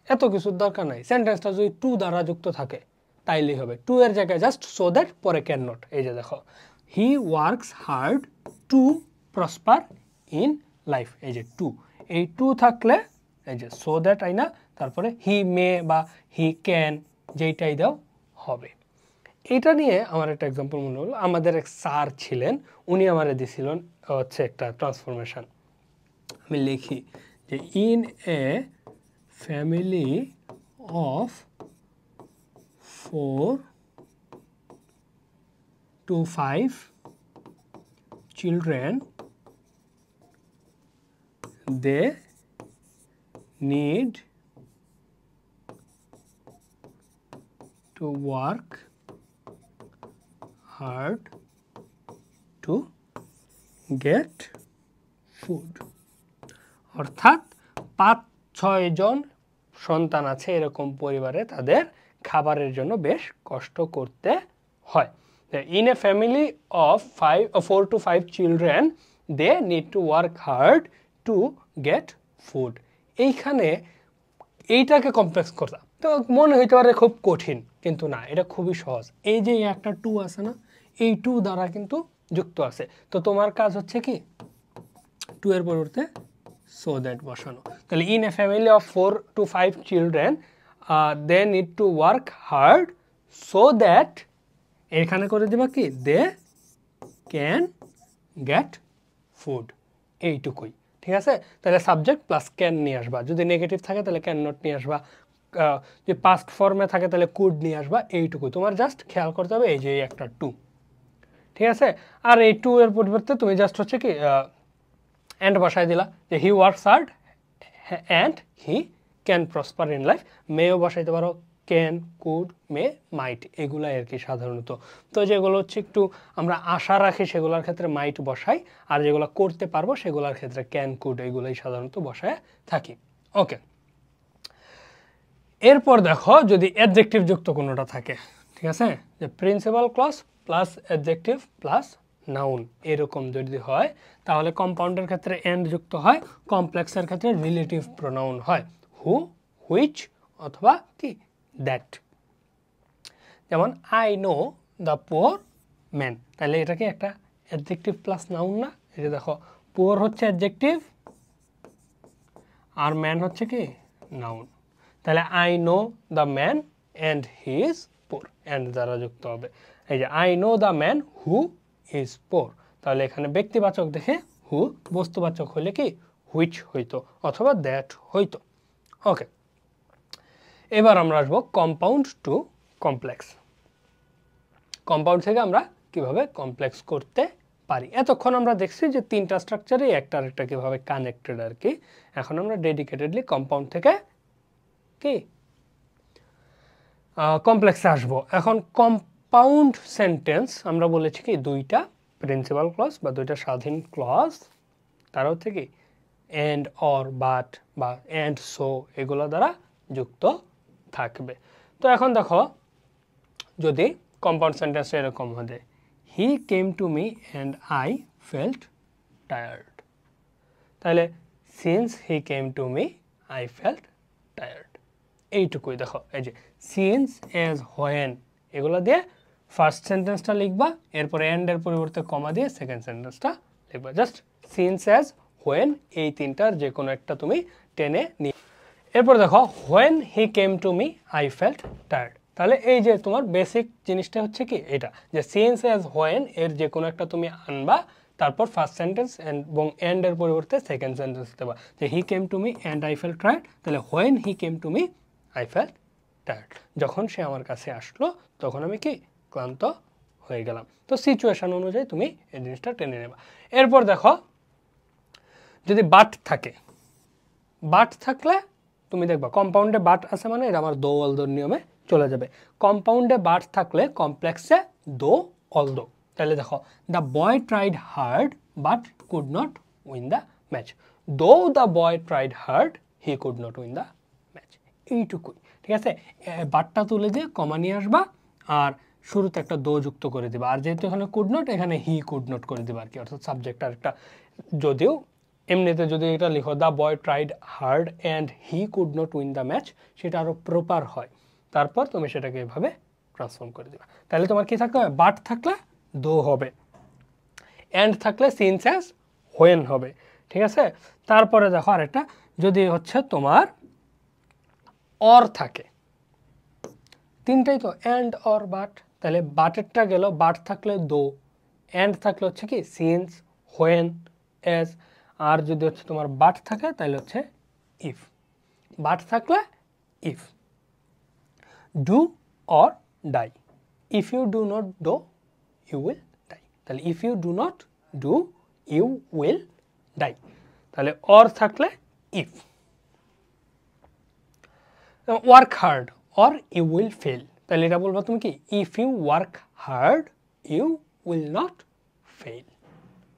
এত কিছুর দরকার নাই, সেন্টেন্সটা যদি 2 দ্বারা যুক্ত থাকে তাইলেই হবে। 2 এর জায়গায় জাস্ট সো দ্যাট, পরে ক্যান নট। এই যে দেখো, he works hard to prosper in life, এই যে 2, এই 2 থাকলে এই যে সো দ্যাট আইনা, তারপরে হি মে বা হি ক্যান যেইটাই দাও হবে। এটা নিয়ে আমার একটা এক্সাম্পল মনে হলো, আমাদের এক স্যার ছিলেন, উনি আমারে দিছিলেন হচ্ছে একটা ট্রান্সফরমেশন। আমি লিখি যে in a family of 4 to 5 children, they need to work hard to get food। অর্থাৎ 5-6 জন সন্তান আছে এরকম পরিবারে, তাদের খাবারের জন্য বেশ কষ্ট করতে হয়। In a family of 4 to 5 children they need to work hard to get food. এইখানে এইটাকে কমপ্লেক্স করতাম তো মনে হইতে পারে খুব কঠিন, কিন্তু না, এটা খুবই সহজ। এই যে একটা 2 আছে না, এই 2 দ্বারা কিন্তু যুক্ত আছে। তো তোমার কাজ হচ্ছে কি 2 এর পরিবর্তে সো দ্যাট বসানো। তাহলে in a family of 4 to 5 children they need to work hard so that, এখানে করে দেবা কি দে ক্যান গেট ফুড, এইটুকুই। ঠিক আছে, তাহলে সাবজেক্ট প্লাস ক্যান নিয়ে আসবা, যদি নেগেটিভ থাকে তাহলে ক্যান নট নিয়ে আসবা, যদি পাস্ট ফর্মে থাকে তাহলে কুড নিয়ে আসবা, এইটুকুই। তোমার জাস্ট খেয়াল করতে হবে এই যে একটা 2, ঠিক আছে। আর এই 2 এর পরিবর্তে তুমি জাস্ট হচ্ছে কি অ্যান্ড বসাই দিলা, যে he works hard and he can prosper in life. মেও বসাইতে পারো, ক্যান, কুড, মে, মাইট, এগুলাই আর কি সাধারণত। তো যেগুলো হচ্ছে একটু আমরা আশা রাখি সেগুলোর ক্ষেত্রে মাইট বসাই, আর যেগুলো করতে পারবো সেগুলোর ক্ষেত্রে ক্যান, কুড, এগুলাই সাধারণত বসায় থাকি। ওকে, এরপর দেখো যদি অ্যাডজেক্টিভ যুক্ত কোনোটা থাকে, ঠিক আছে, যে principal clause plus adjective plus noun এরকম যদি হয় তাহলে কম্পাউন্ডের ক্ষেত্রে এন্ড যুক্ত হয়, কমপ্লেক্সের ক্ষেত্রে রিলেটিভ প্রোনাউন হয়, হু, হুইচ অথবা কি দ্যাট। যেমন I know the poor man, তাহলে এটাকে একটা অ্যাডজেক্টিভ প্লাস নাউন না? এই যে দেখো, পুয়ার হচ্ছে অ্যাডজেক্টিভ আর ম্যান হচ্ছে কি নাউন। তাহলে I know the man and he is poor, and দ্বারা যুক্ত হবে। এই যে I know the man who is poor, তাহলে এখানে ব্যক্তিবাচক দেখে হু, বস্তুবাচক হলে কি হুইচ হইতো অথবা দ্যাট হইতো। ওকে, এবার আমরা আসবো কম্পাউন্ড টু কমপ্লেক্স। কম্পাউন্ড থেকে আমরা কিভাবে কমপ্লেক্স করতে পারি। এতক্ষণ আমরা দেখছি যে 3টা স্ট্রাকচারে একটা আরেকটা কিভাবে কানেক্টেড আর কি। এখন আমরা ডেডিকেটেডলি কম্পাউন্ড থেকে কি কমপ্লেক্সে আসবো। এখন কম্পাউন্ড সেন্টেন্স আমরা বলেছি কি 2টা প্রিন্সিপাল ক্লজ বা 2টা স্বাধীন ক্লজ, তারা হচ্ছে কি অ্যান্ড অর বাট বা অ্যান্ড সো এগুলো দ্বারা যুক্ত থাকবে। তো এখন দেখো যদি কম্পাউন্ড সেন্টেন্স এরকম হবে, he came to me and I felt tired, তাহলে since he came to me I felt tired, এইটুকুই। দেখো এই যে সিন্স, এজ, হোয়েন এগুলো দিয়ে ফার্স্ট সেন্টেন্সটা লিখবা, এরপরে এন্ডের পরিবর্তে কমা দিয়ে সেকেন্ড সেন্টেন্সটা লিখবা। জাস্ট সিন্স, এজ, হোয়েন এই তিনটার যে কোনো একটা তুমি টেনে নিয়ে, এরপর দেখো when he came to me I felt tired, তাহলে এই যে তোমার বেসিক জিনিসটা হচ্ছে কি এটা, যে সিন্স, এজ, হোয়েন এর যে কোনো একটা তুমি আনবা, তারপর ফার্স্ট সেন্টেন্স এবং এন্ড এর পরিবর্তে সেকেন্ড সেন্টেন্স দেবা, যে he came to me and I felt tired, তাহলে when he came to me I felt tired, যখন সে আমার কাছে আসলো তখন আমি কি ক্লান্ত হয়ে গেলাম। তো সিচুয়েশন অনুযায়ী তুমি এই জিনিসটা টেনে নেবা। এরপর দেখো যদি বাট থাকে, বাট থাকলে তুমি দেখবা কম্পাউন্ডে বাট আছে মানে এটা আমার দো অল দোর নিয়মে চলে যাবে। কম্পাউন্ডে বাট থাকলে কমপ্লেক্সে দো অল দো, তাহলে দেখো the boy tried hard but could not win the match, though the boy tried hard he could not win the match, এইটুকুই। ঠিক আছে, বাটটা তুলে দিয়ে কমা নিয়ে আসবা আর শুরুতে একটা দো যুক্ত করে দিবা, আর যেহেতু এখানে কুড নট এখানে হি কুড নট করে দিবা আর কি, অর্থাৎ সাবজেক্ট আর একটা। যদিও এমনিতে যদি এটা লিখো the boy tried hard and he could not win the match, সেটা আরও প্রপার হয়। তারপর তুমি সেটাকে এভাবে ট্রান্সফর্ম করে দিবা। তাহলে তোমার কি থাকতে হবে, বাট থাকলে দো হবে, অ্যান্ড থাকলে সিন্স, এজ, হোয়েন হবে। ঠিক আছে, তারপরে দেখো আরেকটা, যদি হচ্ছে তোমার অর থাকে, তিনটাই তো অ্যান্ড অর বাট, তাহলে বাটেরটা গেল, বাট থাকলে দো, অ্যান্ড থাকলে হচ্ছে কি সিন্স, হোয়েন, এজ, আর যদি হচ্ছে তোমার বাট থাকে তাহলে হচ্ছে ইফ। বাট থাকলে if, do or die, if you do not do you will die, তাহলে if you do not do you will die, তাহলে অর থাকলে if. Work hard or you will fail, তাহলে এটা বলবো তুমি কি if you work hard you will not fail.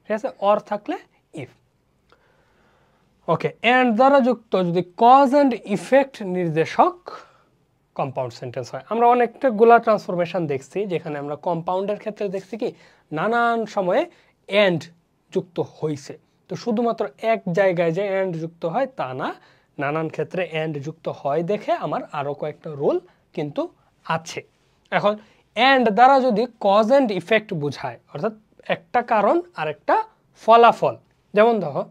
ঠিক আছে, অর থাকলে ইফ। ওকে, অ্যান্ড দ্বারা যুক্ত যদি কজ অ্যান্ড ইফেক্ট নির্দেশক কম্পাউন্ড সেন্টেন্স হয়। আমরা অনেকটা গুলা ট্রান্সফরমেশন দেখছি যেখানে আমরা কম্পাউন্ডের ক্ষেত্রে দেখছি কি নানান সময়ে অ্যান্ড যুক্ত হয়েছে। তো শুধুমাত্র এক জায়গায় যে অ্যান্ড যুক্ত হয় তা না, নানান ক্ষেত্রে অ্যান্ড যুক্ত হয় দেখে আমার আরও কয়েকটা রুল কিন্তু আছে। এখন অ্যান্ড দ্বারা যদি কজ অ্যান্ড ইফেক্ট বোঝায়, অর্থাৎ একটা কারণ আর একটা ফলাফল, যেমন দেখো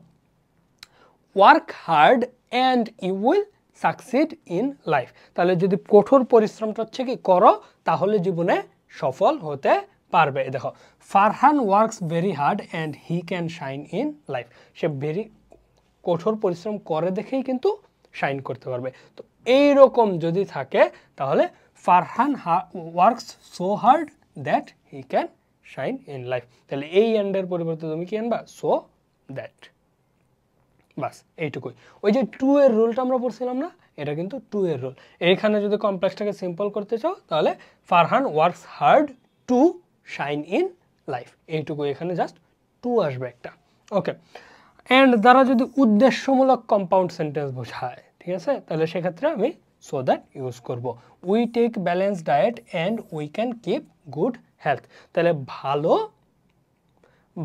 work hard and you will succeed in life, তাহলে যদি কঠোর পরিশ্রমটা হচ্ছে কি করো তাহলে জীবনে সফল হতে পারবে। দেখো Farhan works very hard and he can shine in life, say very কঠোর পরিশ্রম করে দেখেই কিন্তু শাইন করতে পারবে। তো এইরকম যদি থাকে তাহলে Farhan works so hard that he can shine in life, তাহলে এই এন্ডের পরিবর্তে তুমি কি আনবা সো দ্যাট, বাস এইটুকুই। ওই যে টু এর রুলটা আমরা পড়ছিলাম না, এটা কিন্তু টু এর রুল। এইখানে যদি কমপ্লেক্সটাকে সিম্পল করতে চাও তাহলে Farhan works hard to shine in life, এইটুকু এখানে জাস্ট টু আসবে একটা। ওকে, অ্যান্ড দ্বারা যদি উদ্দেশ্যমূলক কম্পাউন্ড সেন্টেন্স বোঝায়, ঠিক আছে, তাহলে সেক্ষেত্রে আমি সো দ্যাট ইউজ করব। We take balance diet and we can keep good health, তাহলে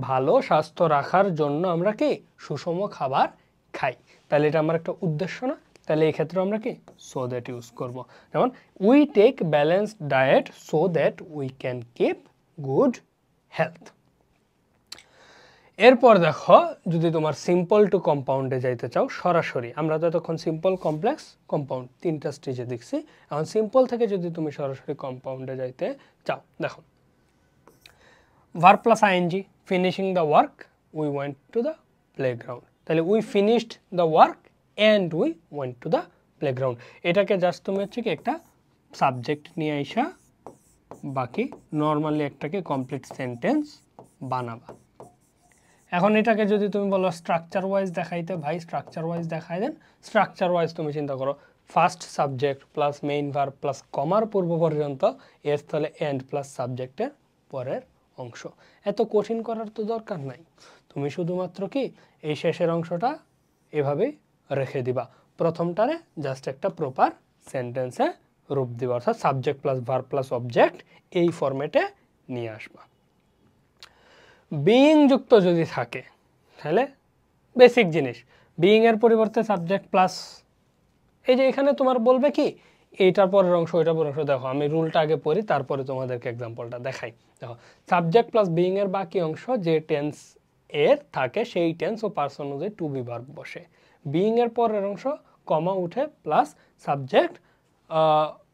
ভালো স্বাস্থ্য রাখার জন্য আমরা কি সুষম খাবার খাই, তাহলে এটা আমার একটা উদ্দেশ্য না, তাহলে এই ক্ষেত্রে আমরা কি সো দ্যাট ইউজ করব। যেমন we take balance diet so that we can keep good health. এরপর দেখো যদি তোমার সিম্পল টু কম্পাউন্ডে যাইতে চাও সরাসরি, আমরা তো এতক্ষণ সিম্পল, কমপ্লেক্স, কম্পাউন্ড তিনটা স্টেজে দেখছি, এখন সিম্পল থেকে যদি তুমি সরাসরি কম্পাউন্ডে যাইতে চাও, দেখো verb plus ING, finishing the work we went to the playground, তাহলে we finished the work and we went to the playground, এটাকে জাস্ট তুমি হচ্ছে কি একটা সাবজেক্ট নিয়ে আইসা বাকি নর্মালি একটাকে কমপ্লিট সেন্টেন্স বানাবা। এখন এটাকে যদি তুমি বলো স্ট্রাকচার ওয়াইজ দেখাইতে, ভাই স্ট্রাকচার ওয়াইজ দেখাই দেন, স্ট্রাকচার ওয়াইজ তুমি চিন্তা করো first subject plus main verb plus কমার পূর্ব পর্যন্ত এর স্থলে এন্ড প্লাস সাবজেক্টের পরের অংশ, এত কঠিন করার তো দরকার নাই, তুমি শুধুমাত্র কি এই শেষের অংশটা এভাবেই রেখে দিবা প্রথমটারে জাস্ট একটা প্রপার সেন্টেন্সে রূপ দিবা অর্থাৎ subject plus verb plus object এই ফরম্যাটে নিয়ে আসবা বিইং যুক্ত যদি থাকে তাহলে বেসিক জিনিস বিইং এর পরিবর্তে সাবজেক্ট প্লাস এই যে এখানে তোমার বলবে কি এইটার পরের অংশ ওইটার পরের অংশ দেখো আমি রুলটা আগে পড়ি তারপরে তোমাদেরকে এক্সাম্পলটা দেখাই দেখো সাবজেক্ট প্লাস বিইং এর বাকি অংশ যে টেন্স এর থাকে সেই টেন্স ও পার্সন অনুযায়ী টু বি ভার্ব বসে বিইং এর পরের অংশ কমা উঠে প্লাস সাবজেক্ট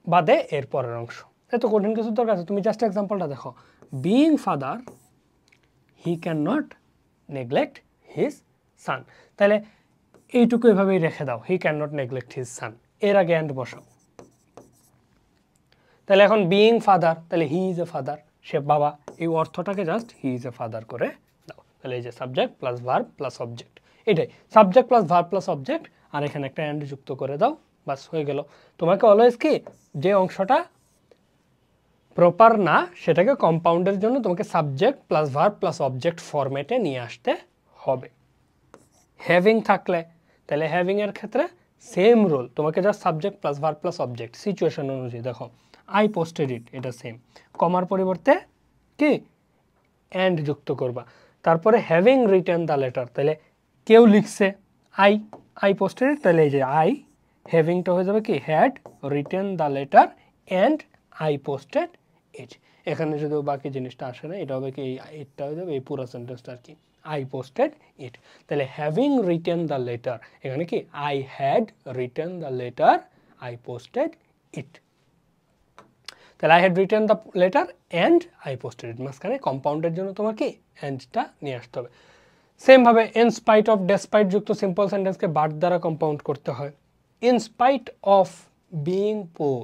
বাদে এর পরের অংশ এত কঠিন কিছু দরকার আছে তুমি জাস্ট এক্সাম্পলটা দেখো being father he can not neglect his son তাহলে এইটুকু এভাবেই রেখে দাও হি can not neglect his son এর আগে অ্যান্ড বসাও তাহলে এখন বিইং ফাদার তাহলে হি ইজ এ ফাদার সে বাবা এই অর্থটাকে just he is a father করে দাও তাহলে এই যে subject plus verb plus object এটাই subject plus verb plus object আর এখানে একটা অ্যান্ড যুক্ত করে দাও বাস হয়ে গেল তোমাকে অলওয়েজ কি যে অংশটা প্রপার না সেটাকে কম্পাউন্ডের জন্য তোমাকে subject plus verb plus object ফরম্যাটে নিয়ে আসতে হবে হ্যাভিং থাকলে তাহলে হ্যাভিং এর ক্ষেত্রে সেম রুল তোমাকে just subject plus verb plus object situation অনুযায়ী দেখো আই পোস্টেড ইট এটা সেম কমার পরিবর্তে কি অ্যান্ড যুক্ত করবা তারপরে হ্যাভিং রিটেন দ্য লেটার তাহলে কেউ লিখছে আই পোস্টেড ইট তাহলে এই যে আই হ্যাভিংটা হয়ে যাবে কি had written the letter and I posted it এখানে যদি বাকি জিনিসটা আসে না এটা হবে কি এইটা হয়ে যাবে এই পুরো সেন্টেন্সটা আর কি আই পোস্টেড ইট তাহলে হ্যাভিং রিটেন দ্য লেটার এখানে কি I had written the letter I posted it তাহলে I had written the letter and I posted it মাঝখানে কম্পাউন্ডের জন্য তোমার কি অ্যান্ডটা নিয়ে আসতে হবে সেম ভাবে ইন স্পাইট অফ ডেসপাইট যুক্ত সিম্পল সেন্টেন্সকে বাট দ্বারা কম্পাউন্ড করতে হয় in spite of being poor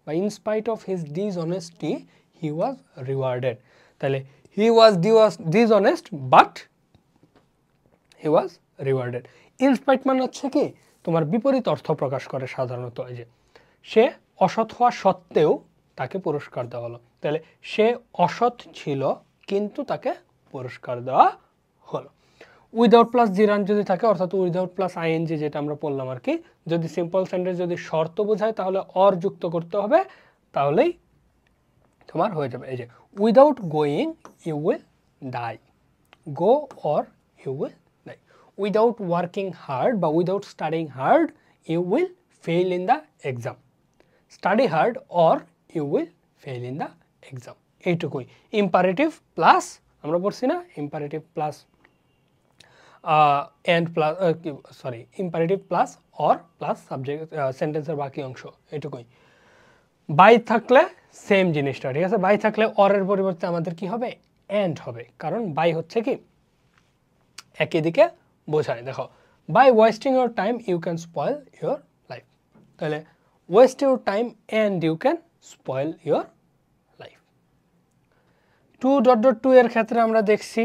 বা in spite of his dishonesty he was rewarded তাহলে he was dishonest but he was rewarded in spite মানে হচ্ছে কি তোমার বিপরীত অর্থ প্রকাশ করে সাধারণত এই যে সে অসৎ হওয়া সত্ত্বেও তাকে পুরস্কার দেওয়া হলো তাহলে সে অসৎ ছিল কিন্তু তাকে পুরস্কার দেওয়া হলো উইদাউট প্লাস জিরান যদি থাকে অর্থাৎ উইদাউট প্লাস আইএনজি যেটা আমরা বললাম আর কি যদি সিম্পল সেন্টেন্স যদি শর্ত বোঝায় তাহলে অর যুক্ত করতে হবে তাহলেই তোমার হয়ে যাবে এই যে without going you will die go or you will die without working hard বা without studying hard you will fail in the exam study hard or you will fail in the exam এইটুকুই imperative plus আমরা পড়ছি না imperative plus and plus sorry imperative plus or plus subject সেন্টেন্সের বাকি অংশ এটুকুই by থাকলে same জিনিসটা ঠিক আছে বাই থাকলে অরের পরিবর্তে আমাদের কি হবে এন্ড হবে কারণ বাই হচ্ছে কি একই দিকে বোঝায় দেখো by wasting your time you can spoil your life তাহলে waste your time and you can spoil your life 2.2 এর ক্ষেত্রে আমরা দেখছি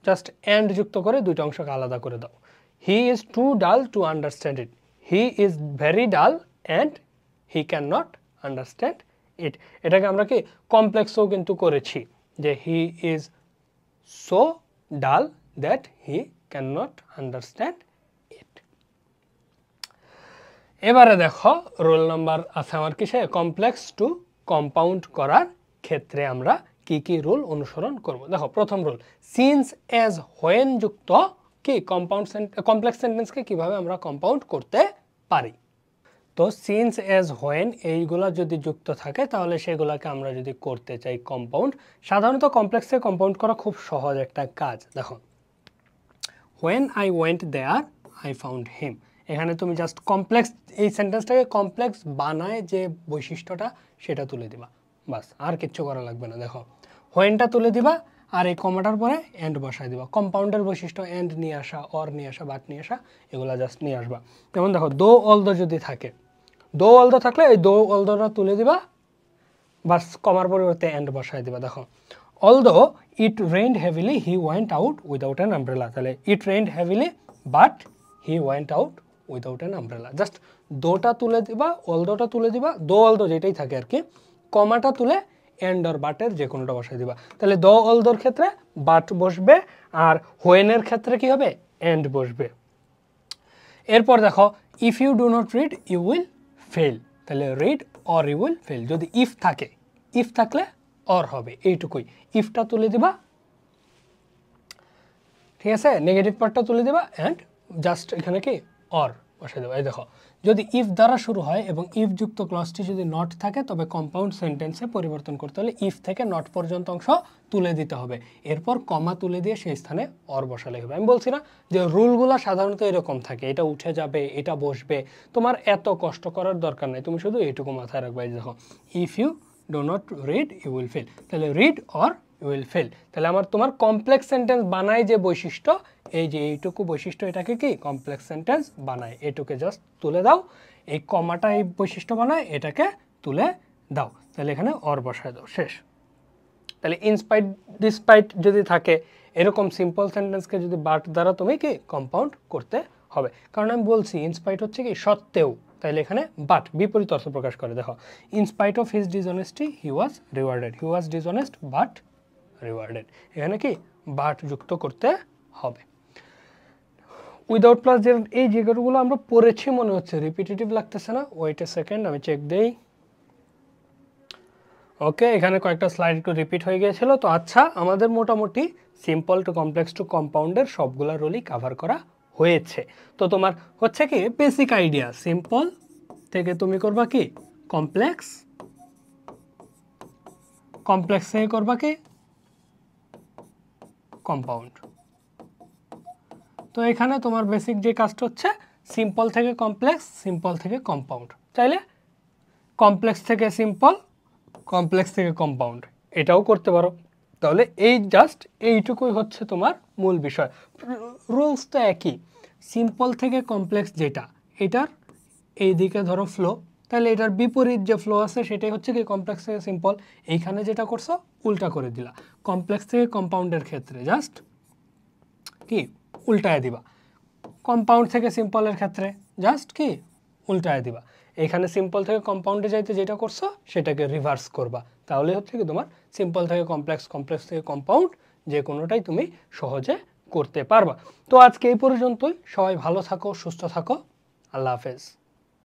জাস্ট অ্যান্ড যুক্ত করে দুইটা অংশকে আলাদা করে দাও he is too dull to understand it he is very dull and he can not understand it এটাকে আমরা কি কমপ্লেক্সও কিন্তু করেছি যে he is so dull that he can not understand it এবারে দেখো রোল নাম্বার আছে আমার কিসে কমপ্লেক্স টু কম্পাউন্ড করার ক্ষেত্রে আমরা কি কি রুল অনুসরণ করব দেখো প্রথম রুল সিন্স এজ হোয়েন যুক্ত কি কমপ্লেক্স সেন্টেন্সকে কিভাবে আমরা কম্পাউন্ড করতে পারি তো সিন্স এজ হোয়েন এইগুলা যদি যুক্ত থাকে তাহলে সেগুলোকে আমরা যদি করতে চাই কম্পাউন্ড সাধারণত কমপ্লেক্সে কম্পাউন্ড করা খুব সহজ একটা কাজ দেখো when I went there I found him এখানে তুমি জাস্ট কমপ্লেক্স এই সেন্টেন্সটাকে কমপ্লেক্স বানায় যে বৈশিষ্ট্যটা সেটা তুলে দিবা বাস আর কিচ্ছু করা লাগবে না দেখো হোয়েনটা তুলে দিবা আর এই কমাটার পরে এন্ড বসায় দিবা কম্পাউন্ডের বৈশিষ্ট্য এন্ড নিয়ে আসা অর নিয়ে আসা বাট নিয়ে আসা এগুলা জাস্ট নিয়ে আসবা যেমন দেখো দো অলদো যদি থাকে দো অলদো থাকলে এই দো অলদোটা তুলে দিবা বাস কমার পরিবর্তে এন্ড বসায় দিবা দেখো although it rained heavily he went out without an umbrella তাহলে it rained heavily but he went out without an umbrella just দোটা তুলে দিবা অলদোটা তুলে দিবা দো অলদো যেটাই থাকে আর কি কমাটা তুলে এন্ড আর বাটের যে কোনোটা বসাই দিবা তাহলে দ অলদোর ক্ষেত্রে বাট বসবে আর হোয়েনের ক্ষেত্রে কি হবে এন্ড বসবে এরপর দেখো if you do not read you will fail, তাহলে read or you will fail, যদি ইফ থাকে, ইফ থাকলে অর হবে, এইটুকুই। ইফটা তুলে দিবা, ঠিক আছে, নেগেটিভ পার্টটা তুলে দেবা অ্যান্ড জাস্ট এখানে কি অর বসাই দেবা। এই দেখো যদি ইফ দ্বারা শুরু হয় এবং ইফ যুক্ত ক্লজটি যদি নট থাকে তবে কম্পাউন্ড সেন্টেন্সে পরিবর্তন করতে হলে ইফ থেকে নট পর্যন্ত অংশ তুলে দিতে হবে, এরপর কমা তুলে দিয়ে সেই স্থানে অর বসালে হবে। আমি বলছি না যে রুলগুলো সাধারণত এরকম থাকে, এটা উঠে যাবে, এটা বসবে, তোমার এত কষ্ট করার দরকার নাই, তুমি শুধু এইটুকু মাথায় রাখবে। এই দেখো if you do not read you will fail, তাহলে read or you will fail, তাহলে আমার তোমার কমপ্লেক্স সেন্টেন্স বানায় যে বৈশিষ্ট্য, এই যে এইটুকু বৈশিষ্ট্য এটাকে কি কমপ্লেক্স সেন্টেন্স বানায়, এটুকে জাস্ট তুলে দাও, এই কমাটা এই বৈশিষ্ট্য বানায়, এটাকে তুলে দাও, তাহলে এখানে অর বসায় দাও, শেষ। তাহলে ইনস্পাইট ডিসপাইট যদি থাকে এরকম সিম্পল সেন্টেন্সকে যদি বাট দ্বারা তুমি কি কম্পাউন্ড করতে হবে, কারণ আমি বলছি ইনস্পাইট হচ্ছে কি সত্ত্বেও, তাইলে এখানে বাট বিপরীত অর্থ প্রকাশ করে। দেখো in spite of his dishonesty he was rewarded, he was dishonest but rewarded, এখানে কি বাট যুক্ত করতে হবে। উইদাউট প্লাস যে এই জায়গাগুলো আমরা পড়েছি মনে হচ্ছে, রিপিটেটিভ লাগতেছে না, ওয়েট এ সেকেন্ড আমি চেক দেই। ওকে, এখানে কয়েকটা স্লাইড একটু রিপিট হয়ে গিয়েছিল। তো আচ্ছা, আমাদের মোটামুটি সিম্পল টু কমপ্লেক্স টু কম্পাউন্ডের সবগুলা রোলই কভার করা হয়েছে। তো তোমার হচ্ছে কি বেসিক আইডিয়া, সিম্পল থেকে তুমি করবা কি কমপ্লেক্স, কমপ্লেক্স থেকে করবা কি কম্পাউন্ড। তো এখানে তোমার বেসিক যে কাজটা হচ্ছে সিম্পল থেকে কমপ্লেক্স, সিম্পল থেকে কম্পাউন্ড, চাইলে কমপ্লেক্স থেকে সিম্পল, কমপ্লেক্স থেকে কম্পাউন্ড এটাও করতে পারো। তাহলে এই জাস্ট এইটুকুই হচ্ছে তোমার মূল বিষয়, রুলস তো একই। সিম্পল থেকে কমপ্লেক্স যেটা, এটার এই দিকে ধরো ফ্লো, তাহলে এটার বিপরীত যে ফ্লো আছে সেটাই হচ্ছে কি কমপ্লেক্স থেকে সিম্পল, এইখানে যেটা করছো উল্টা করে দিলা। কমপ্লেক্স থেকে কম্পাউন্ডের ক্ষেত্রে জাস্ট কি উল্টায় দিবা, কম্পাউন্ড থেকে সিম্পলের ক্ষেত্রে জাস্ট কি উল্টায় দিবা। এখানে সিম্পল থেকে কম্পাউন্ডে যাইতে যেটা করছো সেটাকে রিভার্স করবা, তাহলে হচ্ছে কি তোমার সিম্পল থেকে কমপ্লেক্স, কমপ্লেক্স থেকে কম্পাউন্ড যে কোনোটাই তুমি সহজে করতে পারবা। তো আজকে এই পর্যন্তই, সবাই ভালো থাকো, সুস্থ থাকো, আল্লাহ হাফেজ।